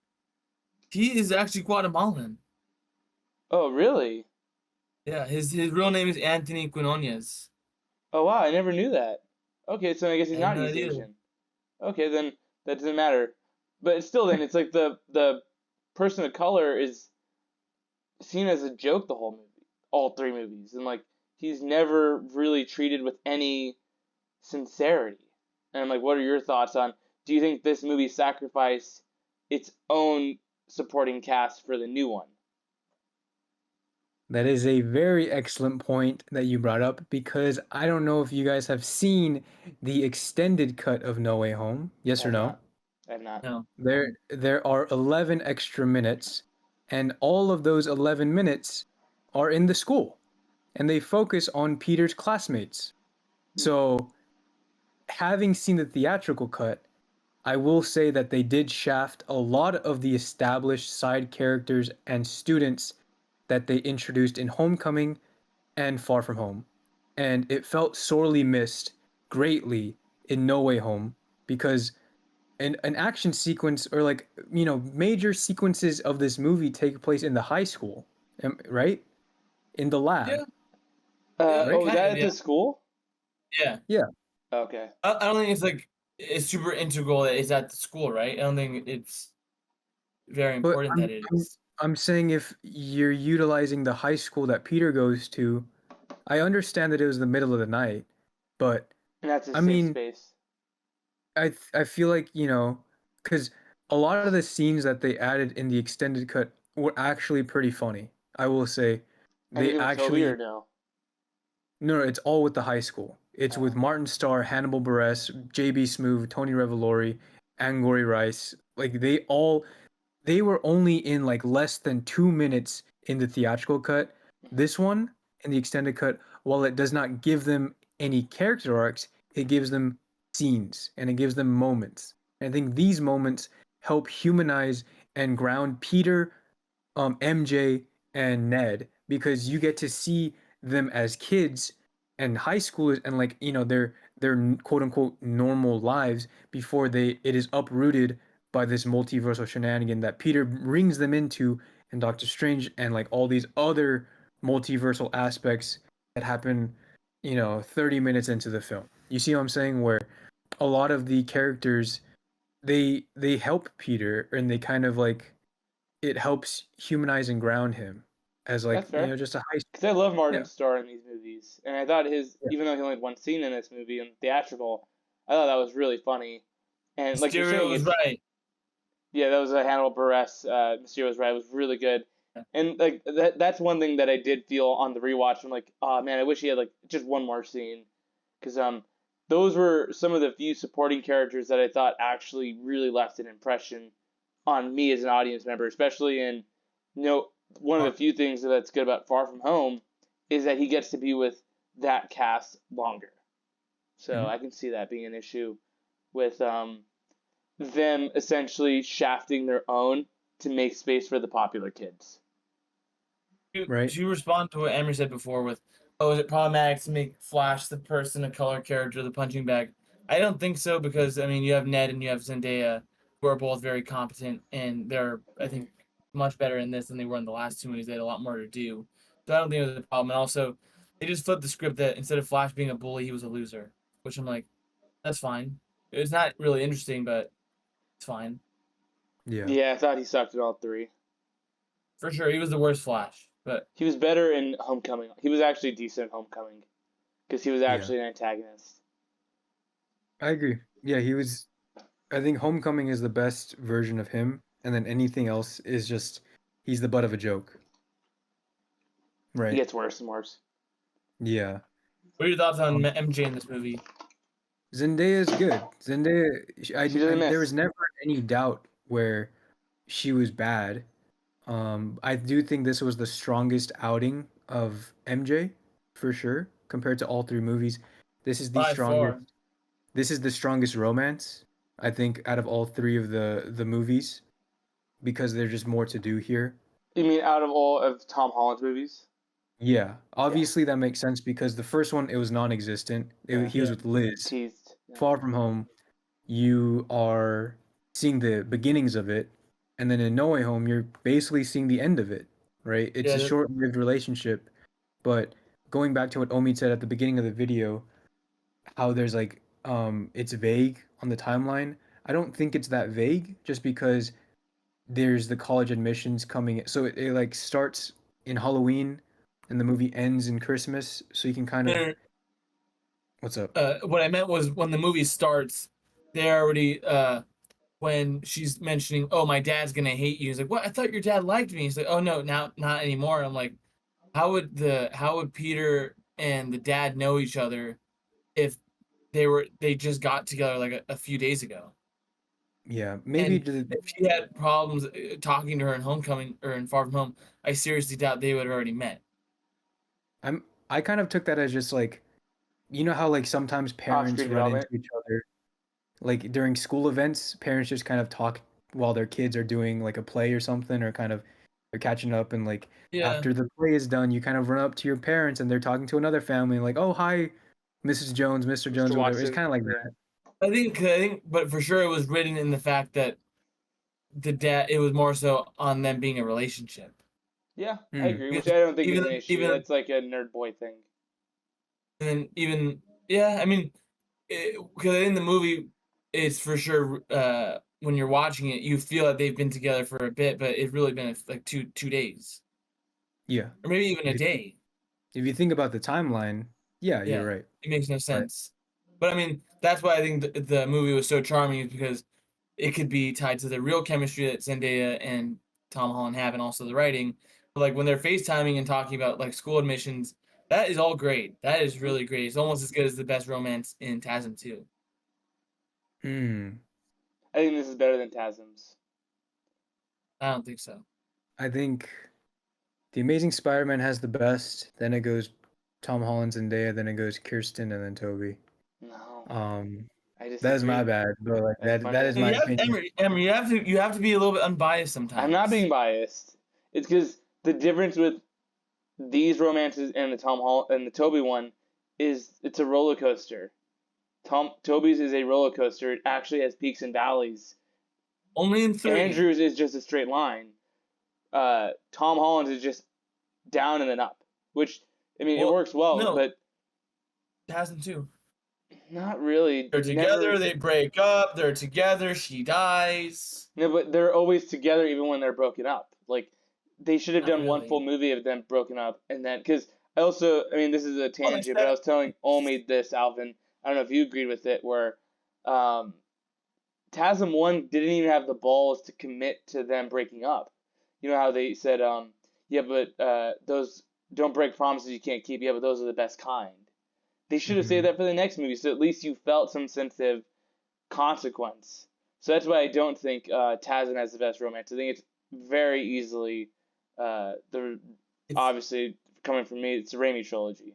he is actually Guatemalan. oh really? Yeah, his real name is Anthony Quinones. Oh wow, I never knew that. Okay, so I guess he's I had not no East idea. Asian. Okay, then that doesn't matter. But still, then it's like the person of color is seen as a joke the whole movie, all three movies, and like he's never really treated with any sincerity. And I'm like, what are your thoughts on? Do you think this movie sacrificed its own supporting cast for the new one? That is a very excellent point that you brought up because I don't know if you guys have seen the extended cut of No Way Home. I Yes or have no? not. I have not. No. There are 11 extra minutes, and all of those 11 minutes are in the school, and they focus on Peter's classmates. So, having seen the theatrical cut, I will say that they did shaft a lot of the established side characters and students that they introduced in Homecoming and Far From Home. And it felt sorely missed greatly in No Way Home because an action sequence or like, major sequences of this movie take place in the high school, right? In the lab, Yeah. Yeah. right? Oh, is Kind that of, at yeah. the school? Yeah. Yeah. Okay. I don't think it's like it's super integral that it's at the school, right? I don't think it's very But important that it is. I'm saying if you're utilizing the high school that Peter goes to, I understand that it was the middle of the night, but And that's a I safe mean, space. I feel like, because a lot of the scenes that they added in the extended cut were actually pretty funny. I will say, they Anything with Toby or actually no? no, it's all with the high school. It's with Oh. Martin Starr, Hannibal Buress, J.B. Smoove, Tony Revolori, Angourie Rice. Like they were only in like less than 2 minutes in the theatrical cut. This one in the extended cut, while it does not give them any character arcs, it gives them scenes and it gives them moments. And I think these moments help humanize and ground Peter, MJ, and Ned because you get to see them as kids and high schoolers and like their quote unquote normal lives before it is uprooted by this multiversal shenanigan that Peter brings them into in Doctor Strange and like all these other multiversal aspects that happen 30 minutes into the film. You see what I'm saying? Where a lot of the characters they help Peter and they kind of like it helps humanize and ground him as like That's fair. just a high. Because I love Martin Yeah. Starr in these movies, and I thought Yeah. even though he only had one scene in this movie in theatrical, I thought that was really funny. And like you're Mysterio saying, was right. yeah, that was a Hannibal Buress. Mysterio was right. It was really good. Yeah. And like that's one thing that I did feel on the rewatch. I'm like, oh man, I wish he had like just one more scene, because those were some of the few supporting characters that I thought actually really left an impression on me as an audience member, especially in one of the few things that's good about Far From Home is that he gets to be with that cast longer. So Mhm. I can see that being an issue with them essentially shafting their own to make space for the popular kids. Right. To respond to what Emery said before with, oh, is it problematic to make Flash the person of color character, the punching bag? I don't think so because, I mean, you have Ned and you have Zendaya who are both very competent and they're, I think, much better in this than they were in the last two movies. They had a lot more to do. So I don't think it was a problem. And also, they just flipped the script that instead of Flash being a bully, he was a loser, which I'm like, that's fine. It's not really interesting, but it's fine. Yeah. Yeah, I thought he sucked at all three. For sure, he was the worst Flash, but He was better in Homecoming. He was actually decent in Homecoming because he was actually an antagonist. I agree. Yeah, he was. I think Homecoming is the best version of him, and then anything else is just he's the butt of a joke. He Right. gets worse and worse. Yeah. what are your thoughts on MJ in this movie? Zendaya is good. Zendaya, She doesn't miss. there was never any doubt where she was bad. I do think this was the strongest outing of MJ for sure compared to all three movies. This is the By strongest. far. This is the strongest romance, I think, out of all three of the movies, because there's just more to do here. You mean out of all of Tom Holland's movies? Yeah, obviously that makes sense because the first one it was non-existent. Yeah. He was Yeah. with Liz. Teased. Yeah. Far From Home, you are seeing the beginnings of it, and then in No Way Home, you're basically seeing the end of it, right? It's a Yeah. short-lived relationship, but going back to what Omid said at the beginning of the video, how there's like it's vague on the timeline. I don't think it's that vague just because there's the college admissions coming. So it like starts in Halloween and the movie ends in Christmas, so you can kind of They're- what's up? What I meant was when the movie starts, they're already when she's mentioning, "Oh, my dad's gonna hate you." He's like, "What? I thought your dad liked me." He's like, "Oh no, now not anymore." I'm like, how would Peter and the dad know each other if they just got together like a few days ago? Yeah, maybe And if he had problems talking to her in Homecoming or in Far From Home, I seriously doubt they would have already met. I kind of took that as just like you know how like sometimes parents Off-screen run development. into each other like during school events, parents just kind of talk while their kids are doing like a play or something or kind of they're catching up and like Yeah, after the play is done, you kind of run up to your parents and they're talking to another family like, "Oh, hi, Mrs. Jones, Mr. Jones," or whatever. It's Watson. kind of like Yeah. that. I think, but for sure it was written in the fact that the dad. It was more so on them being a relationship. Yeah, I Hmm. agree. Which I don't think is Even- an issue. even- That's like a nerd boy thing. And then even yeah, I mean, because in the movie, it's for sure when you're watching it, you feel that they've been together for a bit, but it's really been like two days Yeah. or maybe even a If you- day. If you think about the timeline, yeah, Yeah. you're right. It makes no sense. But I mean, that's why I think the movie was so charming is because it could be tied to the real chemistry that Zendaya and Tom Holland have, and also the writing. But like when they're FaceTiming and talking about like school admissions, that is all great. That is really great. It's almost as good as the best romance in TASM 2. Hmm. I think this is better than TASM's. I don't think so. I think The Amazing Spider-Man has the best. Then it goes Tom Holland, Zendaya. Then it goes Kirsten, and then Toby. No, I That is my disagree. bad, but like That's that is funny. my You have, opinion. Emery, you have to be a little bit unbiased sometimes. I'm not being biased. It's because the difference with these romances and the Tom Holland and the Toby one is it's a roller coaster. Toby's is a roller coaster. It actually has peaks and valleys. only in 3. Andrew's is just a straight line. Tom Holland's is just down and then up, which I mean Well, it works well, no. but TASM 2. not really. They're together. Never- They break up. They're together. She dies. No, but they're always together even when they're broken up. Like they should have Not done one really. full movie of them broken up, and then because I mean, this is a tangent, but I was telling Omid this, Alvin. I don't know if you agreed with it, where TASM 1 didn't even have the balls to commit to them breaking up. You know how they said, yeah, but those don't break promises you can't keep. Yeah, but those are the best kind. They should have saved that for the next movie, so at least you felt some sense of consequence. So that's why I don't think TASM has the best romance. I think it's very easily obviously coming from me, it's the Raimi trilogy.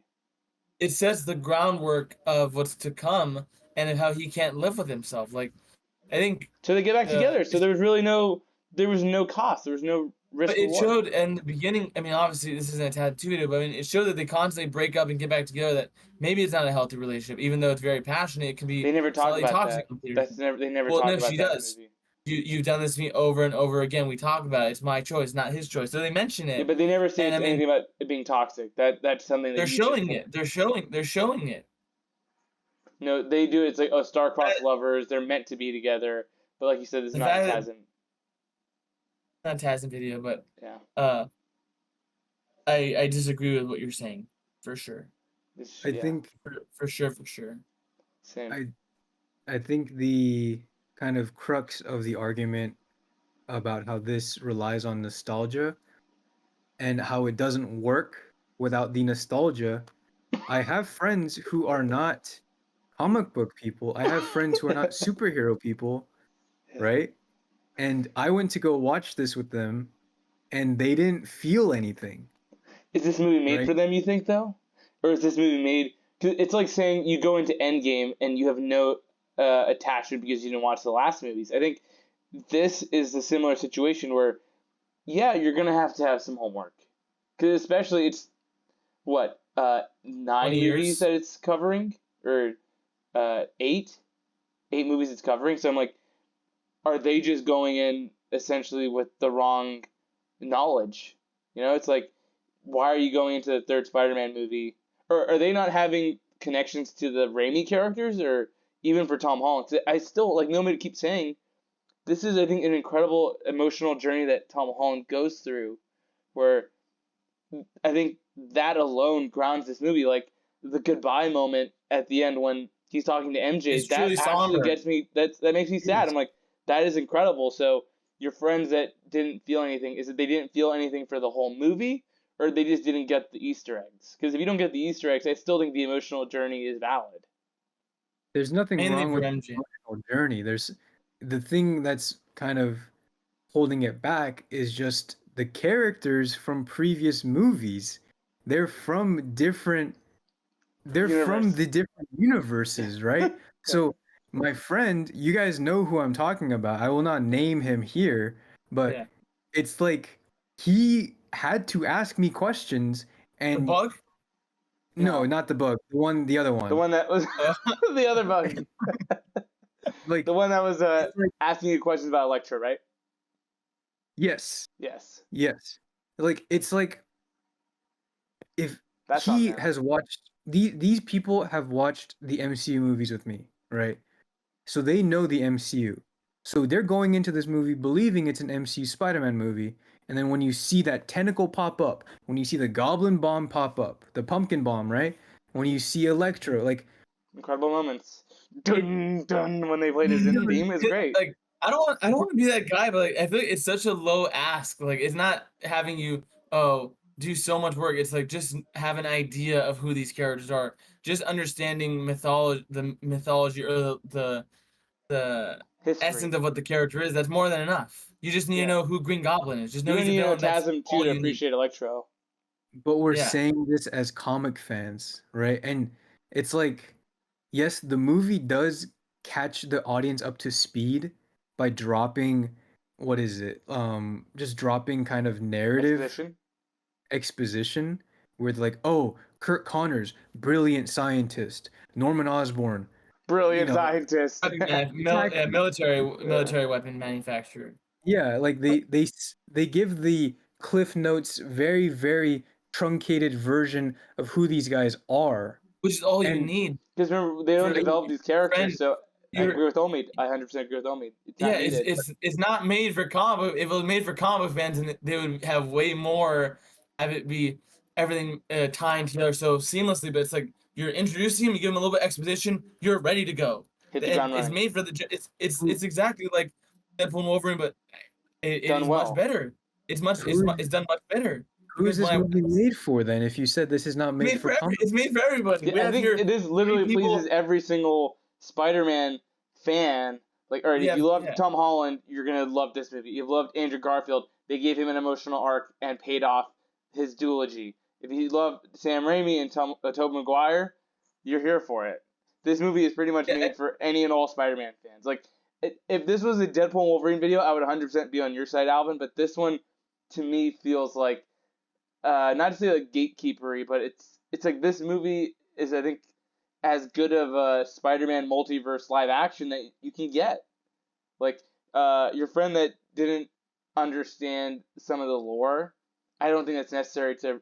It sets the groundwork of what's to come and of how he can't live with himself. Like, I think. So they get back together. So there was no cost. There was no risk. But it reward. showed in the beginning. I mean, obviously this isn't a tattoo video, but I mean, it showed that they constantly break up and get back together. That maybe it's not a healthy relationship, even though it's very passionate. It can be. They never talk slightly about toxic. that. They never Well, talk no, about she that does. in the movie. You've done this to me over and over again. We talk about it. It's my choice, not his choice. So they mention it. Yeah, but they never say And I mean- anything about it being toxic. That's something that They're you should showing put- it. They're showing it. No, they do. It's like star-crossed lovers. They're meant to be together. But like you said, this is The not fact that- TASM. Not TASM video, but Yeah. I disagree with what you're saying, for sure. I think For sure. Same. I think the kind of crux of the argument about how this relies on nostalgia and how it doesn't work without the nostalgia. I have friends who are not comic book people. I have friends who are not superhero people, right? And I went to go watch this with them and they didn't feel anything. Is this movie made Right. for them, you think, though? Or is this movie made 'cause it's like saying you go into Endgame and you have no attachment because you didn't watch the last movies. I think this is a similar situation where, yeah, you're gonna have to have some homework, because especially it's what 20 9 movies years. that it's covering, or eight movies it's covering. So I'm like, are they just going in essentially with the wrong knowledge? It's like, why are you going into the third Spider-Man movie? Or are they not having connections to the Raimi characters, or even for Tom Holland? 'Cause I still, like nobody keeps saying, this is, I think, an incredible emotional journey that Tom Holland goes through, where I think that alone grounds this movie. Like the goodbye moment at the end when he's talking to MJ, It's that truly actually somber. gets me. That makes me sad. I'm like, that is incredible. So your friends that didn't feel anything, is it they didn't feel anything for the whole movie, or they just didn't get the Easter eggs? Because if you don't get the Easter eggs, I still think the emotional journey is valid. There's nothing Mainly wrong for with MJ. the emotional journey. There's the thing that's kind of holding it back is just the characters from previous movies. They're from different they're from Universe. the different universes, right? So my friend, you guys know who I'm talking about. I will not name him here, but Yeah. it's like he had to ask me questions The and bug. no, No. not the bug. The other one. The one that was the other bug. Like The one that was it's like asking you questions about Electra, right? yes, Yes. yes. Like it's like if That's on he them. has watched these people have watched the MCU movies with me, right? So they know the MCU. So they're going into this movie believing it's an MCU Spider-Man movie, and then when you see that tentacle pop up, when you see the Goblin bomb pop up, the pumpkin bomb, right? When you see Electro, like Incredible moments. it, Dun dun when they played his in theme is great. Like I don't want to be that guy, but like I feel like it's such a low ask. Like it's not having you do so much work. It's like just have an idea of who these characters are. Just understanding the mythology, or the History. essence of what the character is. That's more than enough. You just need to Yeah. know who Green Goblin is. Just You know don't he's a need to know villain. That's TASM 2 all to you need. appreciate Electro. but we're Yeah. saying this as comic fans, right? And it's like, yes, the movie does catch the audience up to speed by dropping, what is it? Just dropping kind of narrative Exposition. exposition where it's like, oh, Kurt Connors, brilliant scientist, Norman Osborn, you Brilliant know, scientist. Military weapon manufacturer. yeah, like they give the Cliff Notes very truncated version of who these guys are, Which is all you and need. Because remember, they don't For develop these friend, characters, so I you're agree with Omid. I 100% agree with Omid. It's yeah, not needed. it's not made for comic. If it was made for comic fans, and they would have way more, have it be everything tying together so seamlessly. But it's like you're introducing him, you give him a little bit of exposition, you're ready to go. Hit the And ground it's running. made for it's exactly like Deadpool and Wolverine, but it Done is well. much better. It's done much better. who is Because this when movie made for then? If you said this is not made for comic, it's made for everybody. We I have think here this literally three people. pleases every single Spider-Man fan. Like, all right, if you love Yeah. Tom Holland, you're gonna love this movie. You've loved Andrew Garfield. They gave him an emotional arc and paid off his duology. If you love Sam Raimi and Tobey Maguire, you're here for it. This movie is pretty much Yeah, made for any and all Spider-Man fans. Like, if this was a Deadpool and Wolverine video, I would 100% be on your side, Alvin. But this one, to me, feels like not to say like gatekeepery, but it's like this movie is, I think, as good of a Spider-Man multiverse live action that you can get. Like your friend that didn't understand some of the lore, I don't think that's necessary to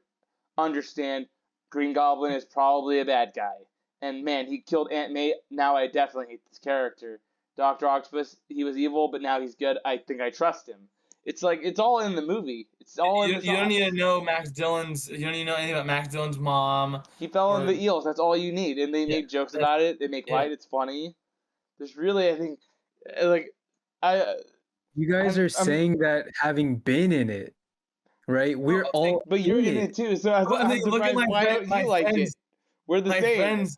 understand. Green Goblin is probably a bad guy, and man, he killed Aunt May. Now I definitely hate this character. Doctor Octopus, he was evil, but now he's good. I think I trust him. It's like it's all in the movie. It's all in the You don't need to sauce. know Max Dillon's. You don't need to know anything about Max Dillon's mom. He fell in Or the eels. That's all you need. And they yeah, make jokes that's about it. They make it. light. It's funny. There's really, I think, like, I, you guys are I'm saying that having been in it, right? We're I'm saying, all but you're in in it. it too. So I'm I'm saying, look at surprised. Why don't you like it? We're the my same.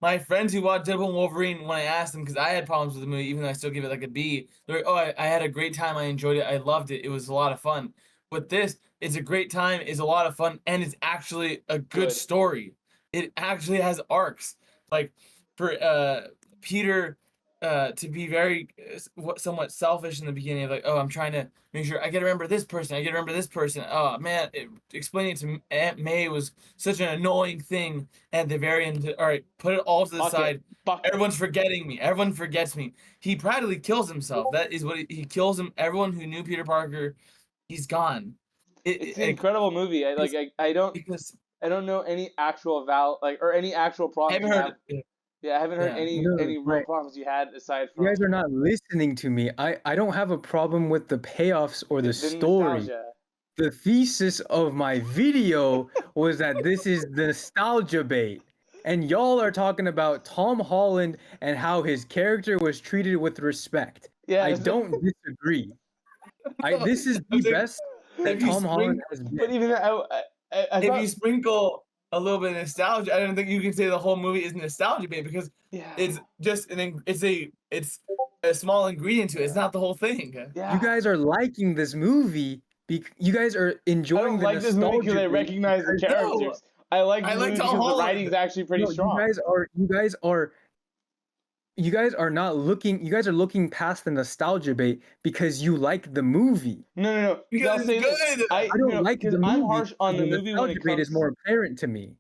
my friends who watched Deadpool and Wolverine. When I asked them, because I had problems with the movie, even though I still give it like a B, they're like, "Oh, I had a great time. I enjoyed it. I loved it. It was a lot of fun." But this, it's a great time. It's a lot of fun, and it's actually a good Good. story. it actually has arcs. Like for Peter to be very somewhat selfish in the beginning of like, oh, I'm trying to make sure I gotta remember this person, I gotta remember this person. Oh man, explaining to Aunt May was such an annoying thing. And at the very end, all right, put it all to the side. Everyone's forgetting me. Everyone forgets me. He practically kills himself. That is what he kills him. Everyone who knew Peter Parker, he's gone. It's an incredible movie. I don't know any actual or any actual I problems haven't you heard have. it. Yeah, I haven't heard No, any real right. problems you had aside You from guys are not listening to me. I don't have a problem with the payoffs or the the story. nostalgia. The thesis of my video was that this is nostalgia bait. And y'all are talking about Tom Holland and how his character was treated with respect. Yeah, I so- don't disagree. This is I'm the saying, best that if you Tom Holland sprinkle, has but been. even that, I if thought, you sprinkle a little bit of nostalgia, I don't think you can say the whole movie is nostalgia bait because yeah, it's just it's a small ingredient to it. It's not the whole thing. yeah. You guys are liking this movie. You guys are I enjoying don't the like this movie because nostalgia I bait recognize the because characters. I like I this like movie Tom because the Holland. writing's actually pretty no, strong. you guys are not looking. You guys are looking past the nostalgia bait because you like the movie. No. Because I'll it's say this. good. I don't like because the I'm movie harsh on because the the movie when nostalgia it bait is comes. more apparent to me.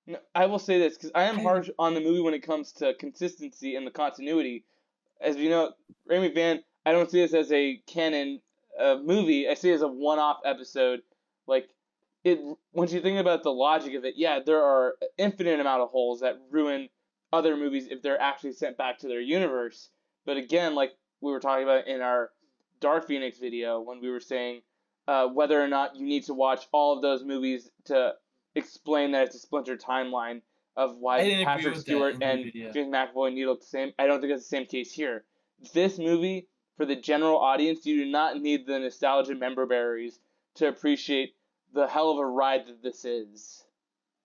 No, I will say this because I am harsh on the movie when it comes to consistency and the continuity. As you know, Ray McVan, I don't see this as a canon movie. I see it as a one-off episode. Like it, once you think about the logic of it, yeah, there are an infinite amount of holes that ruin other movies if they're actually sent back to their universe. But again, like we were talking about in our Dark Phoenix video when we were saying whether or not you need to watch all of those movies to explain that it's a splinter timeline of I why didn't agree Patrick with that Stewart in the and video. James McAvoy need to look the same. I don't think it's the same case here. This movie, for the general audience, you do not need the nostalgia member berries to appreciate the hell of a ride that this is.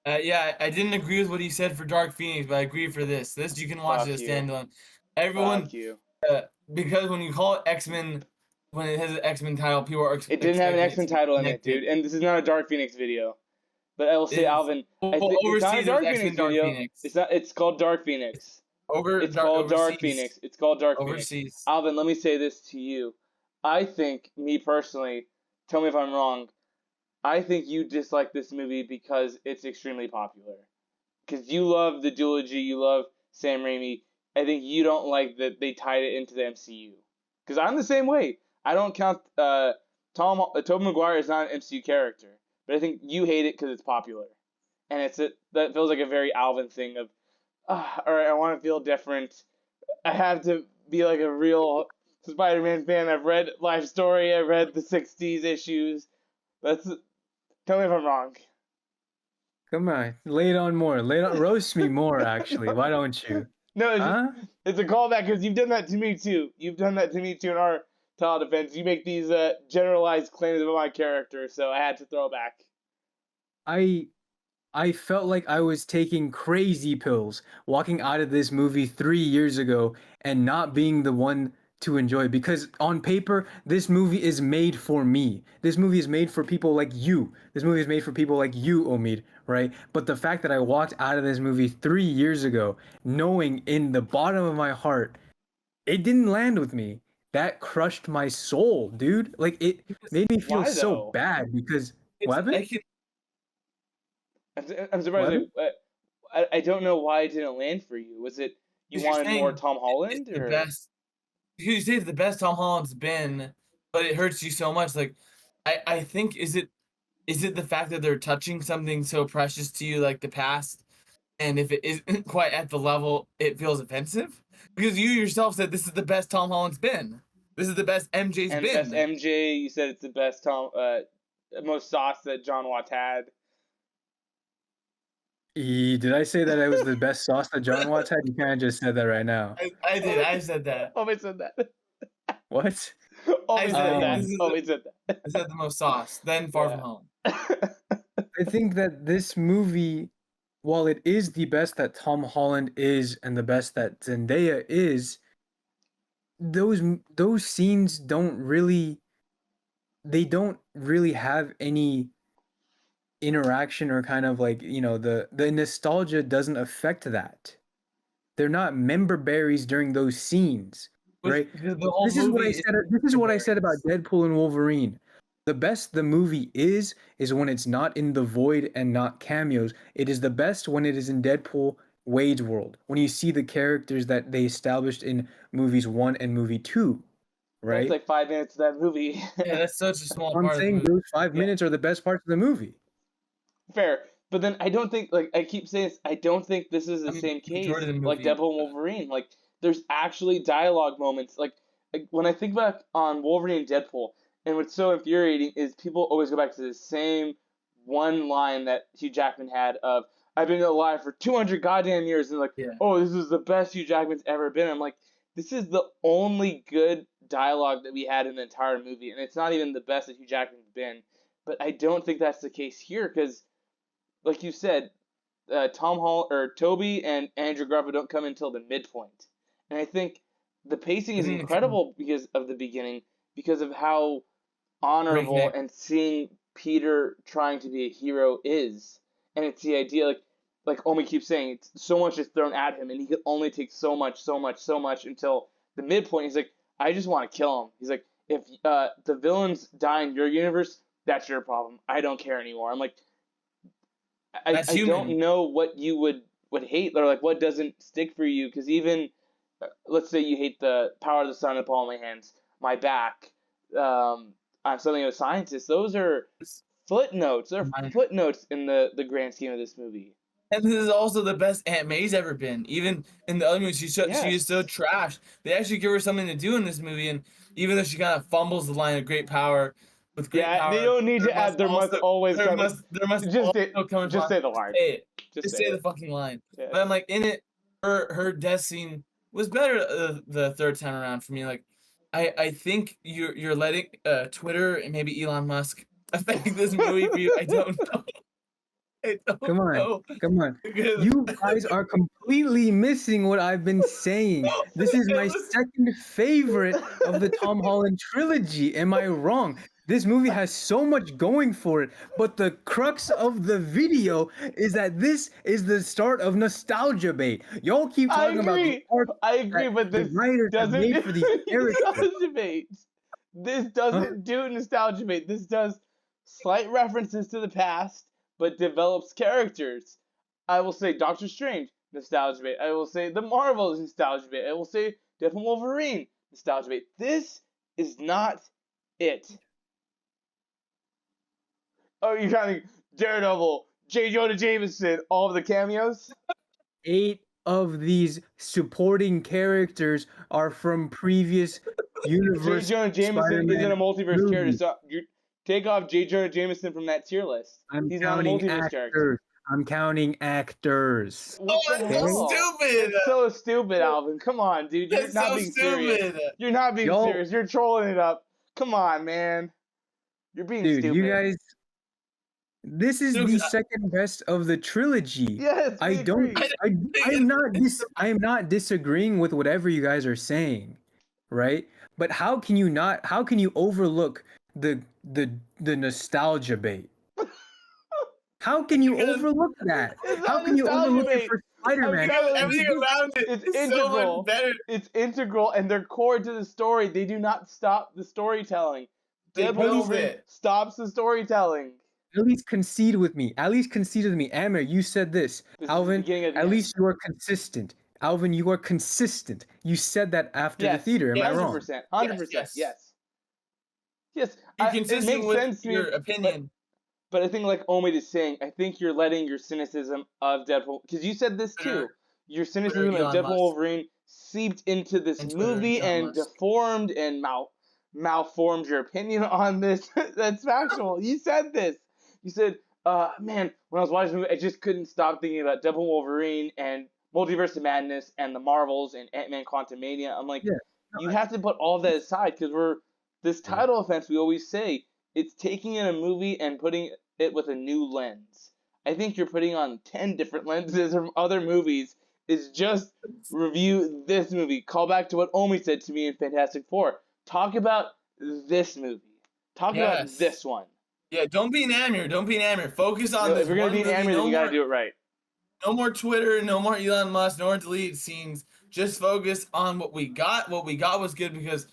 Yeah, I didn't agree with what he said for Dark Phoenix, but I agree for this. This you can watch Fuck as a you. standalone. Everyone, Fuck you. because when you call it X-Men, when it has an X-Men title, people are It didn't have an expecting it X-Men to be title in it, connected. dude. And this is not a Dark Phoenix video. But I will say, Is Alvin, I well, think it's not a overseas it was Dark X-Men Phoenix Dark video. Phoenix. It's not. It's called Dark Phoenix. It's called Dark Overseas. Phoenix. It's called Dark Phoenix. Overseas. Alvin, let me say this to you. I think, me personally, tell me if I'm wrong, I think you dislike this movie because it's extremely popular. Because you love the duology, you love Sam Raimi. I think you don't like that they tied it into the MCU. Because I'm the same way. I don't count Tobey Maguire is not an MCU character, but I think you hate it because it's popular, and that feels like a very Alvin thing of, all right, I want to feel different. I have to be like a real Spider-Man fan. I've read Life Story. I've read the '60s issues. Tell me if I'm wrong. Come on, lay it on more. Lay it on, roast me more. Actually, why don't you? No, Huh? it's a callback because you've done that to me too. You've done that to me too in our title defense. You make these generalized claims about my character, so I had to throw back. I felt like I was taking crazy pills walking out of this movie 3 years ago and not being the one to enjoy because on paper this movie is made for me. This movie is made for people like you. This movie is made for people like you, Omid, right? But the fact that I walked out of this movie 3 years ago knowing in the bottom of my heart it didn't land with me. That crushed my soul, dude. Like it made me feel Why, so though? bad because It's, what happened? I can, I'm surprised. What? I don't know why it didn't land for you. Was it you Because you're wanted more saying Tom Holland it's the or? best. Because you say it's the best Tom Holland's been, but it hurts you so much. Like, I think is it the fact that they're touching something so precious to you like the past, and if it isn't quite at the level, it feels offensive? Because you yourself said this is the best Tom Holland's been. This is the best MJ's And been. best MJ, you said it's the best most sauce that John Watts had. Did I say that it was the best sauce that John Watts had? You kind of just said that right now. I did. I said that. Always said that. What? Always said said that. this is Always said that. I said the most sauce. Then Far From Yeah. Home. I think that this movie, while it is the best that Tom Holland is and the best that Zendaya is, those scenes don't really have any interaction or kind of like, the nostalgia doesn't affect that. They're not member berries during those scenes, right? The whole This is what I movie said. This is what I said about berries. Deadpool and Wolverine. The best the movie is when it's not in the void and not cameos. It is the best when it is in Deadpool Wade's world. When you see the characters that they established in movies 1 and movie 2, That's right? like 5 minutes of that movie. Yeah, that's such a small I'm part of the saying movie. those 5 Yeah. minutes are the best parts of the movie. Fair. But then I don't think, like I keep saying this, I don't think this is the I mean, same case majority of the like movie- Deadpool and Wolverine. Like there's actually dialogue moments. Like when I think back on Wolverine and Deadpool, and what's so infuriating is people always go back to the same one line that Hugh Jackman had of "I've been alive for 200 goddamn years," and like, Yeah. "Oh, this is the best Hugh Jackman's ever been." I'm like, this is the only good dialogue that we had in the entire movie, and it's not even the best that Hugh Jackman's been. But I don't think that's the case here because, like you said, Toby and Andrew Garfield don't come until the midpoint, and I think the pacing is Isn't it incredible because of the beginning, because of how honorable Breakneck. and seeing Peter trying to be a hero is, and it's the idea like Omi keeps saying, it's so much is thrown at him, and he can only take so much until the midpoint. He's like, I just want to kill him. He's like, if the villains die in your universe, that's your problem. I don't care anymore. I'm like, I That's don't human. know what you would hate or like what doesn't stick for you because even let's say you hate the power of the sun in the palm of my hands, my back. I'm something of a scientist. Those are footnotes. They're Minor. footnotes in the grand scheme of this movie. And this is also the best Aunt May's ever been. Even in the other movies, she Yes. is so trash. They actually give her something to do in this movie, and even though she kind of fumbles the line of great power, with great Yeah, power, they don't need to add. There must always there come. must Just also say, come just say the line. Say it. Just Say say the it. fucking line. Yeah. But I'm like, in it, her death scene was better the third time around for me. Like, I think you're letting Twitter and maybe Elon Musk affect this movie for you. I don't know. I don't Come on. know. Come on. Because- You guys are completely missing what I've been saying. This is my second favorite of the Tom Holland trilogy. Am I wrong? This movie has so much going for it, but the crux of the video is that this is the start of nostalgia bait. Y'all keep I talking about the agree. art I agree, that but the this writers have doesn't made for these characters. nostalgia bait. This doesn't do nostalgia bait. This does slight references to the past, but develops characters. I will say Doctor Strange, nostalgia bait. I will say The Marvels, nostalgia bait. I will say Deadpool Wolverine, nostalgia bait. This is not it. Oh, you're counting Daredevil, J. Jonah Jameson, all of the cameos? 8 of these supporting characters are from previous J. universe Jonah Jameson Spider-Man isn't a multiverse character, movies. so you take off J. Jonah Jameson from that tier list. I'm He's not a counting multiverse character. actors. I'm counting actors. What Oh, the that's so hell? stupid. It's so stupid, Alvin. Come on, dude. You're That's not so being serious. stupid. You're not being Yo. serious. You're trolling it up. Come on, man. You're being Dude, stupid. you guys, this is Dude, the second best of the trilogy. Yes, I we don't. agree. I am not disagreeing with whatever you guys are saying, right? But how can you not? How can you overlook the nostalgia bait? How can you Because overlook that? It's How not can you nostalgia overlook bait. it for Spider-Man? telling you, Everything around it it's is so integral. much better. It's integral and they're core to the story. They do not stop the storytelling. They Deadpool build Wolverine it. stops the storytelling. At least concede with me. At least concede with me. Amir, you said this. This is the Alvin, beginning of the at end. least you are consistent. Alvin, you are consistent. You said that after the theater. Am I wrong? 100%. 100%. Yes. Yes. Yes. You're It consistent makes with sense to me. your opinion. But I think, like Omid is saying, I think you're letting your cynicism of Deadpool, because you said this too. Twitter. Your cynicism of Elon Deadpool Musk. Wolverine seeped into this And Twitter, movie Elon and Musk. deformed and malformed your opinion on this. That's factual. You said this. You said, man, when I was watching the movie, I just couldn't stop thinking about Deadpool Wolverine and Multiverse of Madness and the Marvels and Ant-Man Quantumania. I'm like, Yeah. you have to put all that aside because this title offense, we always say, it's taking in a movie and putting it with a new lens. I think you're putting on 10 different lenses from other movies. Is just review this movie. Call back to what Omi said to me in Fantastic Four. Talk about this movie. Talk about Yes. this one. Yeah, don't be enamored. Don't be enamored. Focus on No, this if you're gonna one be movie. enamored, then you gotta do it right. No more Twitter, no more Elon Musk, no more deleted scenes. Just focus on what we got. What we got was good because,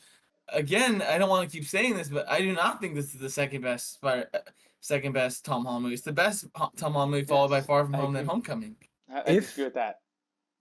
again, I don't want to keep saying this, but I do not think this is the second best Tom Holland movie. It's the best Tom Holland movie, followed by Yes, Far From I Home, then agree. Homecoming. I If- disagree with that.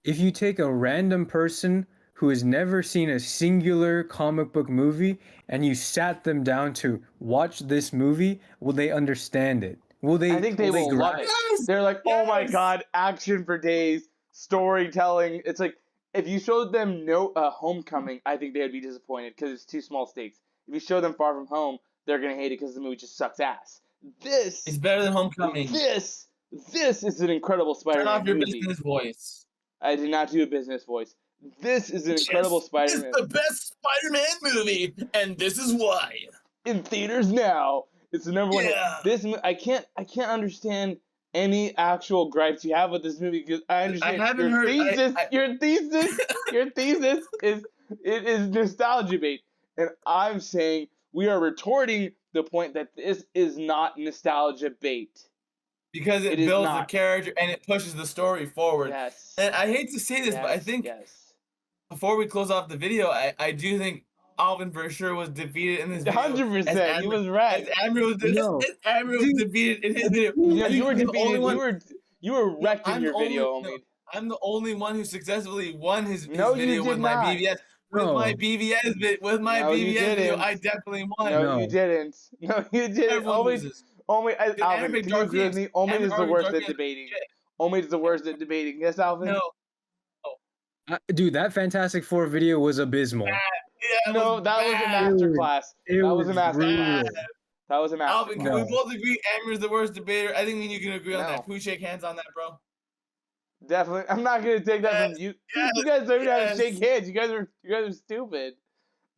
If you take a random person who has never seen a singular comic book movie and you sat them down to watch this movie, will they understand it? Will they? I think they will love it. Yes! They're like, oh my Yes! god, action for days, storytelling. It's like if you showed them Homecoming, I think they would be disappointed because it's too small stakes. If you show them Far From Home, they're gonna hate it because the movie just sucks ass. It's better than Homecoming. This is an incredible Turn Spider-Man off your movie. business voice. I did not do a business voice. This is an incredible Spider-Man It's the best Spider-Man movie, and this is why. in theaters now. It's the number one. Yeah. I can't understand any actual gripes you have with this movie because I understand haven't heard- your thesis is nostalgia bait, and I'm saying we are retorting the point that this is not nostalgia bait. Because it It is builds the not. character and it pushes the story forward. Yes. And I hate to say this, but I think before we close off the video, I do think Alvin for sure was defeated in this video. 100%. He was right. As Amber was, No. as Amber was defeated in his video. Yeah, I think you were he's the only defeated. one- You were wrecked in I'm your the only- video, no. Omid. I'm the only one who successfully won his No, you video did with my not. BVS. With No. my BVS with my No, you BVS video, didn't. I definitely won. No, No. you didn't. No, you didn't. Everyone Omid, loses. Alvin, Amber can you agree with Darkie's- me? Omid Amber is the worst Darkie at is debating. shit. Omid is the worst at debating. Yes, Alvin? No, Dude, that Fantastic Four video was abysmal. yeah, No, that was a bad. masterclass. It That was a masterclass. brutal. That was a Alvin, can No. we both agree Amber's the worst debater? I think me and you can agree on No. that. Can we shake hands on that, bro? Definitely. I'm not gonna take that from you. yes, You guys don't even know how to yes. shake hands. You guys are stupid.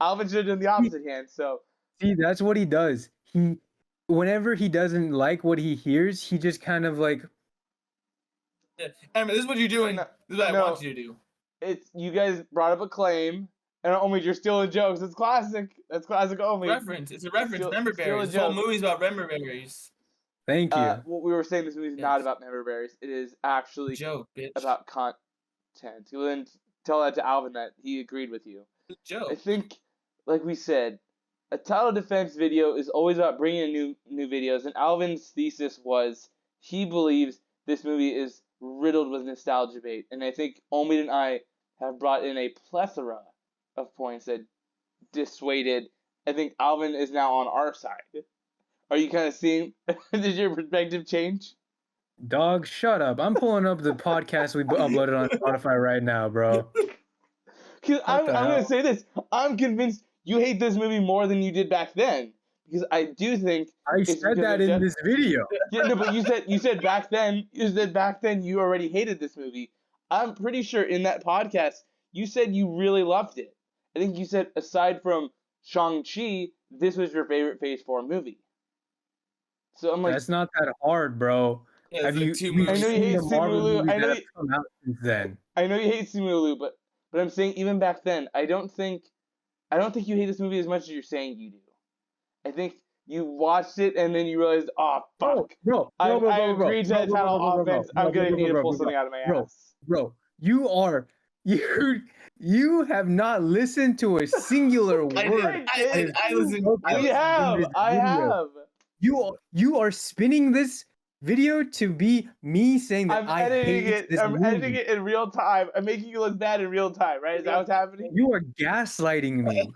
Alvin should have done the opposite hand. So See, that's what he does. Whenever he doesn't like what he hears, he just kind of like, Yeah. Amber, this is what you're doing. No, This is what no. I want you to do. it's you guys brought up a claim, and Omid, you're stealing jokes. It's classic. That's classic Omid. Reference. It's a reference. Still- Member still a berries. This whole joke. movie's about member berries. thank you. What we were saying, this movie is not Yes. about member berries. It is actually Joke, bitch. about content. You then tell that to Alvin that he agreed with you. Joke. I think, like we said, a title defense video is always about bringing in new videos, and Alvin's thesis was he believes this movie is riddled with nostalgia bait, and I think Omid and I have brought in a plethora of points that dissuaded. I think Alvin is now on our side. Are you kind of seeing? Did your perspective change? Dog, shut up. I'm pulling up the podcast we uploaded on Spotify right now, bro. Because I'm the going hell? to say this. I'm convinced you hate this movie more than you did back then. Because I do think. I It's said because that of in this video. Yeah, no, but you said back then. You said back then you already hated this movie. I'm pretty sure in that podcast you said you really loved it. I think you said aside from Shang-Chi, this was your favorite Phase 4 movie. So I'm like, That's not that hard, bro. Yeah, Have it's you, like 2 you've movies. I know you seen hate the Marvel Simu Liu. movies I know that you- have come out since then? I know you hate Simu Liu, but I'm saying even back then, I don't think you hate this movie as much as you're saying you do. I think you watched it and then you realized, oh fuck, Bro, I agreed to that title offense. I'm gonna need to pull something out of my bro, ass. Bro, you have not listened to a singular word. I listened. We have. I have. You are spinning this video to be me saying that I'm I editing hate it. this I'm movie. editing it in real time. I'm making you look bad in real time, right? Is that what's happening? You are gaslighting me.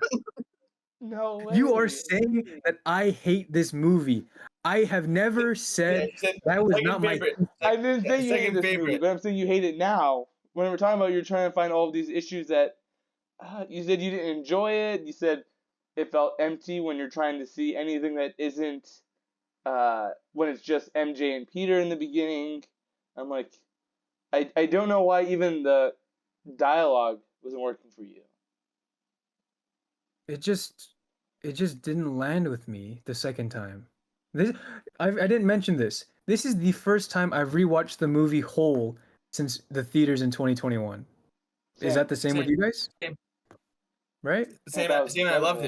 No way. You are saying that I hate this movie. I have never said that was not my. I didn't say you hate second this movie, favorite. but I'm saying you hate it now. When we're talking about you're trying to find all of these issues that you said you didn't enjoy it. You said it felt empty when you're trying to see anything that isn't when it's just MJ and Peter in the beginning. I'm like, I don't know why even the dialogue wasn't working for you. It just didn't land with me the second time. I didn't mention this. This is the first time I've rewatched the movie whole since the theaters in 2021. Is that the same with Same. you guys? Same. Right? Same. That was I loved incredible.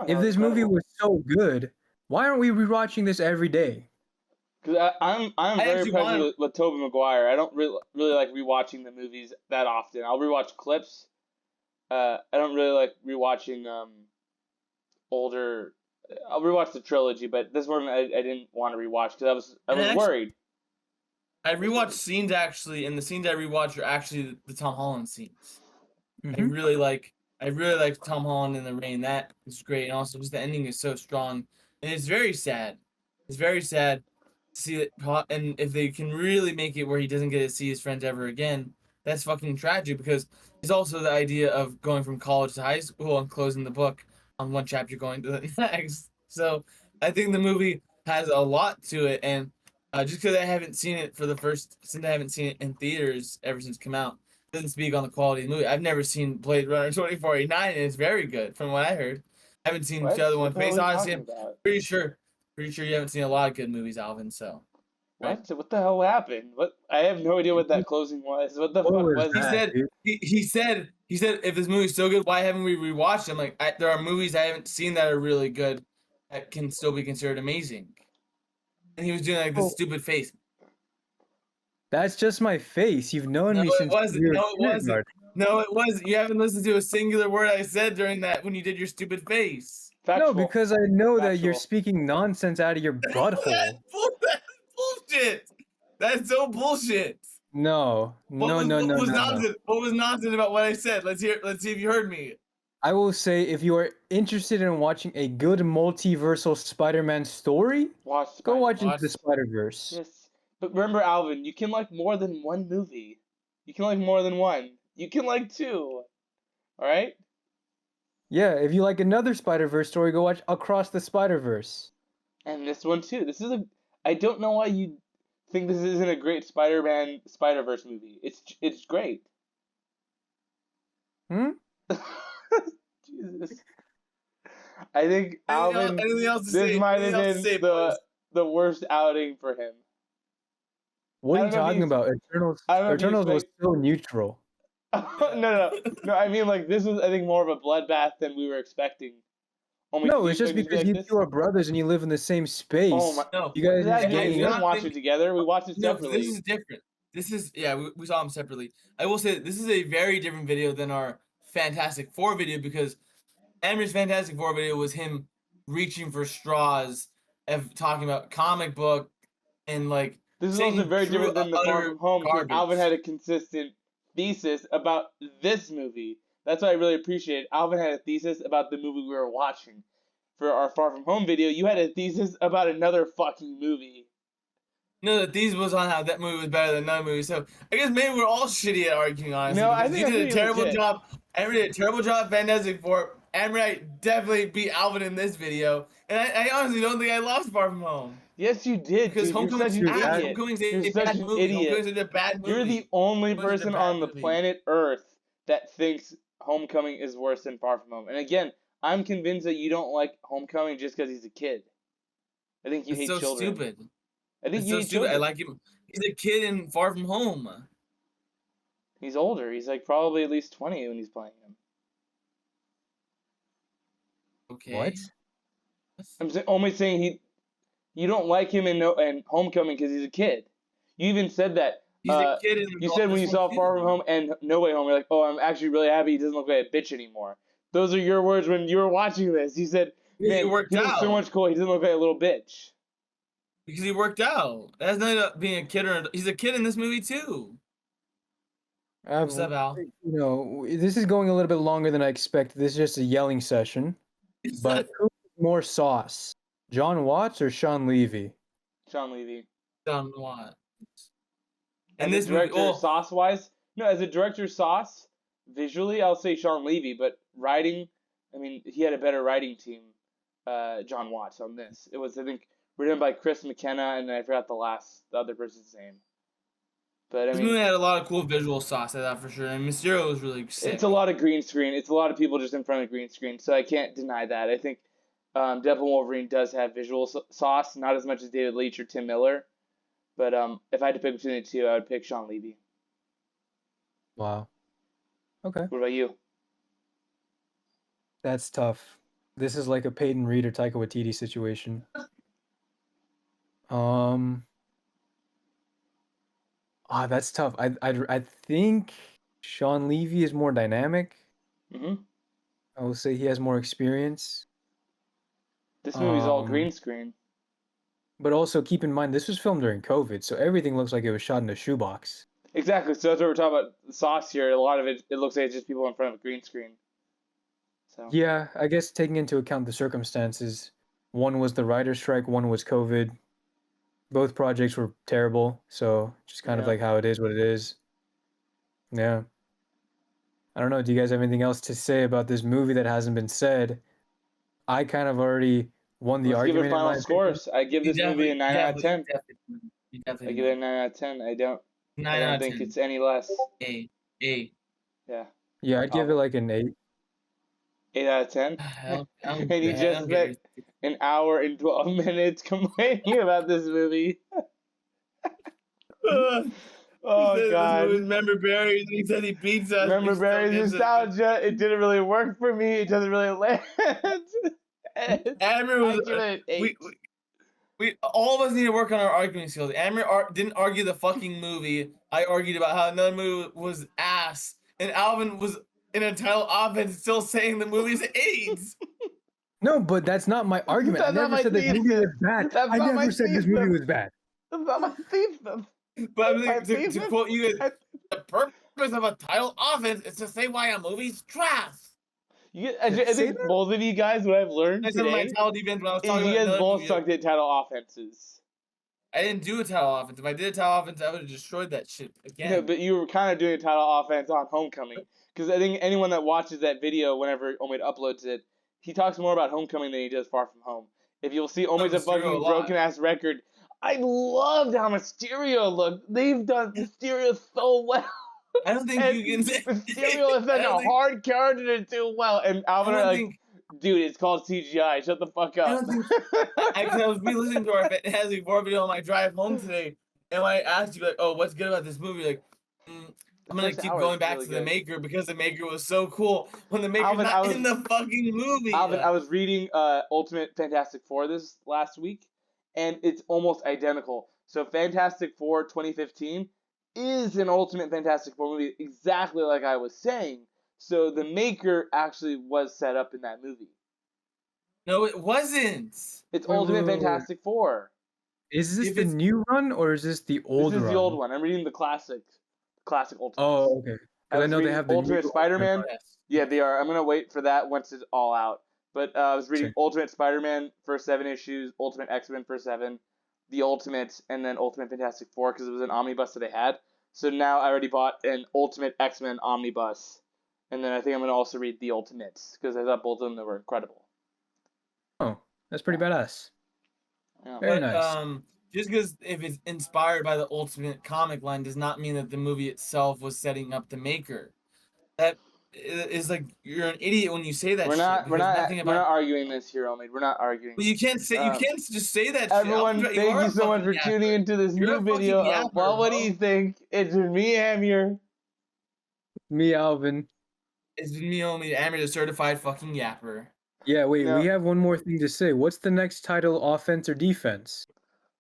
it. If this movie was so good, Why aren't we rewatching this every day? Because I'm I very actually present wanna- with Tobey Maguire. I don't really like rewatching the movies that often. I'll rewatch clips. I don't really like rewatching older. I'll rewatch the trilogy, but this one I didn't want to rewatch because I And was actually- worried. I rewatched scenes actually, and the scenes I rewatched are actually the Tom Holland scenes. I Mhm. really like Tom Holland in the Rain. That is great, and also just the ending is so strong, and it's very sad. It's very sad to see it, and if they can really make it where he doesn't get to see his friends ever again, that's fucking tragic. Because it's also the idea of going from college to high school and closing the book on one chapter going to the next. So I think the movie has a lot to it, and just because I haven't seen it since I haven't seen it in theaters ever since it came out, doesn't speak on the quality of the movie. I've never seen Blade Runner 2049, and it's very good from what I heard. I haven't seen the other one. What the hell Based are you honestly, talking about? pretty sure you haven't seen a lot of good movies, Alvin. So What? What the hell happened? What? I have no idea what that closing was. What the What fuck was was he that? it? said dude. he said if this movie's so good, why haven't we rewatched it? I'm like, there are movies I haven't seen that are really good that can still be considered amazing. And he was doing like this Oh. stupid face. That's just my face. You've known No, me it since wasn't. we were No, it wasn't. kindergarten. No, it wasn't. You haven't listened to a singular word I said during that when you did your stupid face. Factual. No, because I know that you're Factual. speaking nonsense out of your butthole. That's bullshit. That's so bullshit. No, What no, was, no, no, what was no, no. nonsense? What was nonsense about what I said? Let's see if you heard me. I will say if you are interested in watching a good multiversal Spider-Man story, Watch go Spider-Man. watch Into Watch- the Spider-Verse. Yes, but remember, Alvin, you can like more than one movie. You can like more than one. You can like two. All right. Yeah, if you like another Spider-Verse story, go watch Across the Spider-Verse. And this one too. This is a. I don't know why you think this isn't a great Spider-Man Spider-Verse movie. It's great. Hmm? Jesus. I think Alvin. Anything else to This say? might have Anything else been to say, boys? the worst outing for him. What I are you don't know if talking he's- about? Eternals. I don't know if he's Eternals was like- so neutral. No. I mean, like this was, I think, more of a bloodbath than we were expecting. No, it's just like, because like you this? two are brothers and you live in the same space. Oh my! No, You guys That, just we gang do didn't not watch think- it together. We watched it no, separately. this is different. We saw them separately. I will say that this is a very different video than our Fantastic Four video because Emery's Fantastic Four video was him reaching for straws of talking about comic book and like This is saying also very true, different than the Far utter From Home because garbage. Alvin had a consistent thesis about this movie. That's what I really appreciate. Alvin had a thesis about the movie we were watching. For our Far From Home video, you had a thesis about another fucking movie. No, that these was on how that movie was better than another movie. So I guess maybe we're all shitty at arguing, honestly. No, I because think you that's did a pretty terrible legit. job. Emery did a terrible job at Fantastic Four. Emery definitely beat Alvin in this video. And I honestly don't think I lost Far From Home. Yes, you did. Because Dude. You're Homecoming's such an ass. idiot. Homecoming's You're a such bad an movie. idiot. Homecoming's a bad movie. You're the only Homecoming's a person bad on the movie. planet Earth that thinks Homecoming is worse than Far From Home. And again, I'm convinced that you don't like Homecoming just because he's a kid. I think you It's hate so children. stupid. I think It's you so hate stupid. I children. like him. He's a kid in Far From Home. He's older. He's like probably at least 20 when he's playing him. Okay. What? I'm only saying you don't like him in Homecoming because he's a kid. You even said that. He's a kid in You said when you this saw one Far too. From Home and No Way Home, you're like, oh, I'm actually really happy he doesn't look like a bitch anymore. Those are your words when you were watching this. You said, Yeah, man, it worked he looks out. so much cool. He doesn't look like a little bitch. Because he worked out. That's not being a kid or he's a kid in this movie too. What's up, Al? You know, this is going a little bit longer than I expected. This is just a yelling session. But who's more sauce? John Watts or Sean Levy? Sean Levy. John Watts. And And as this a movie, director, sauce wise, no, as a director, sauce visually, I'll say Sean Levy, but writing, I mean, he had a better writing team, John Watts on this. It was, I think, written by Chris McKenna, and I forgot the other person's name. But I this mean, movie had a lot of cool visual sauce, I thought for sure. And Mysterio was really sick. it's a lot of green screen. It's a lot of people just in front of green screen, so I can't deny that. I think Deadpool Wolverine does have visual sauce, not as much as David Leitch or Tim Miller. But if I had to pick between the two, I would pick Sean Levy. Wow. Okay. What about you? That's tough. This is like a Peyton Reed or Taika Waititi situation. Um, that's tough. I think Sean Levy is more dynamic. Hmm. I will say he has more experience. This movie's all Um, green screen. but also keep in mind this was filmed during COVID, so everything looks like it was shot in a shoebox. Exactly. So that's what we're talking about. The sauce here. A lot of it looks like it's just people in front of a green screen. So Yeah, I guess taking into account the circumstances, one was the writer's strike, one was COVID. Both projects were terrible, so just kind of Yeah. like how it is what it is. Yeah. I don't know. Do you guys have anything else to say about this movie that hasn't been said? I kind of already won the let's give it argument in final my opinion. scores. I give You this movie a 9 out of 10. You I definitely give it a 9 out of 10. I don't 9 out of think 10. it's any less. A. Yeah. Yeah, I'd give it like an 8. 8 out of 10. I don't And you get just spent an hour and 12 minutes complaining about this movie. Oh, God. Remember Barry? He said he beats us. Remember Barry's nostalgia? It didn't really work for me. It doesn't really land. Amir was. I give it an 8. We all of us need to work on our arguing skills. Amir didn't argue the fucking movie. I argued about how another movie was ass, and Alvin was in a title offense still saying the movie's AIDS. No, but that's not my argument. That's I not never my said this movie thesis. was bad. That's I not my never said this movie thesis. was bad. That's not my thesis. But I'm My saying, to thesis- quote you, I- the purpose of a title offense is to say why a movie's trash. I Say think that? both of you guys, what I've learned I said my today, title defense when I was is talking you about guys another both movie. sucked at title offenses. I didn't do a title offense. If I did a title offense, I would have destroyed that shit again. No, but you were kind of doing a title offense on Homecoming. Because I think anyone that watches that video whenever Omid uploads it, he talks more about Homecoming than he does Far From Home. If you'll see Omid's a Mysterio a fucking lot. broken-ass record. I loved how Mysterio looked. They've done Mysterio so well. I don't think And you can say Mysterio is such I a don't think- hard character to do well. And I Alvin are don't like, think dude, it's called CGI. Shut the fuck I up. don't I was re-listening to our Fantastic Four video on my drive home today, and when I asked you like, "Oh, what's good about this movie?" Like, I'm gonna first keep hour going is back really to the good. Maker because the Maker was so cool. When the Maker's Alvin, not I was- in the fucking movie. Alvin, I was reading Ultimate Fantastic Four this last week, and it's almost identical. So Fantastic Four 2015 is an Ultimate Fantastic Four movie, exactly like I was saying. So the Maker actually was set up in that movie. No, it wasn't. It's Wait, Ultimate wait, wait. Fantastic Four. Is this If the it's- new run or is this the old This is run? the old one. I'm reading the classic Ultimate. Oh, okay. Because I was know they reading have the Ultimate new Spider-Man. Yes. Yeah, they are. I'm gonna wait for that once it's all out. But I was reading Same. Ultimate Spider-Man first 7 issues, Ultimate X-Men first 7, the Ultimate, and then Ultimate Fantastic Four because it was an omnibus that they had. So now I already bought an Ultimate X-Men omnibus, and then I think I'm gonna also read the Ultimates because I thought both of them were incredible. Oh, that's pretty badass. Yeah. Very But nice. just because if it's inspired by the Ultimate comic line does not mean that the movie itself was setting up the Maker. That is like you're an idiot when you say that. We're shit not because nothing we're about. not arguing this here, Omid. We're not arguing. But you can't say you can't just say that. Everyone, shit. thank are you a so much fucking for tuning yapper. into this You're a new video fucking of Well, yapper, what do bro. you think? It's me, Amir. Me, Alvin. It's me only. Amir, the certified fucking yapper. Yeah, wait, No. we have one more thing to say. What's the next title, offense or defense?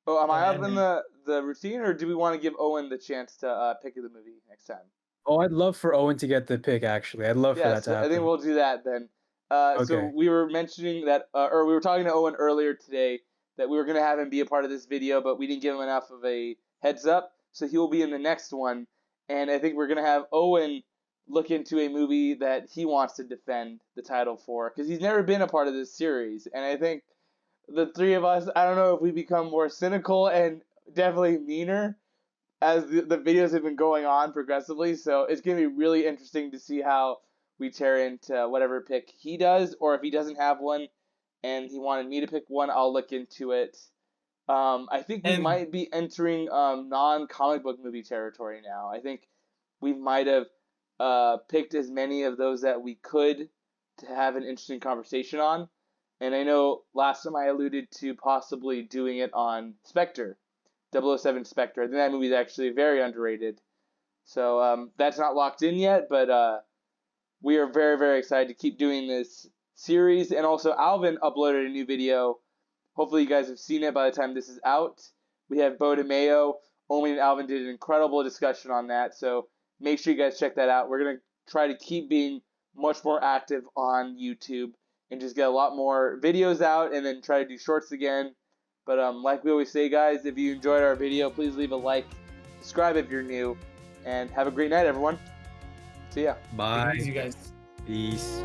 Oh, am I Yeah, up in the routine, or do we want to give Owen the chance to pick the movie next time? Oh, I'd love for Owen to get the pick, actually. I'd love for Yeah, that to so I happen. think we'll do that then. So Okay. we were mentioning that, or we were talking to Owen earlier today that we were going to have him be a part of this video, but we didn't give him enough of a heads up, so he will be in the next one. And I think we're going to have Owen look into a movie that he wants to defend the title for, because he's never been a part of this series. And I think the three of us, I don't know if we become more cynical and definitely meaner as the videos have been going on progressively. So it's going to be really interesting to see how we tear into whatever pick he does, or if he doesn't have one and he wanted me to pick one, I'll look into it. I think we And- might be entering non-comic book movie territory now. I think we might have picked as many of those that we could to have an interesting conversation on. And I know last time I alluded to possibly doing it on Spectre, 007 Spectre. I think that movie is actually very underrated. So that's not locked in yet, but we are very, very excited to keep doing this series. And also Alvin uploaded a new video. Hopefully you guys have seen it by the time this is out. We have Bo DeMayo. Omi and Alvin did an incredible discussion on that. So make sure you guys check that out. We're going to try to keep being much more active on YouTube and just get a lot more videos out and then try to do shorts again. But like we always say, guys, if you enjoyed our video, please leave a like, subscribe if you're new, and have a great night, everyone. See ya. Bye. Thank you guys. Peace.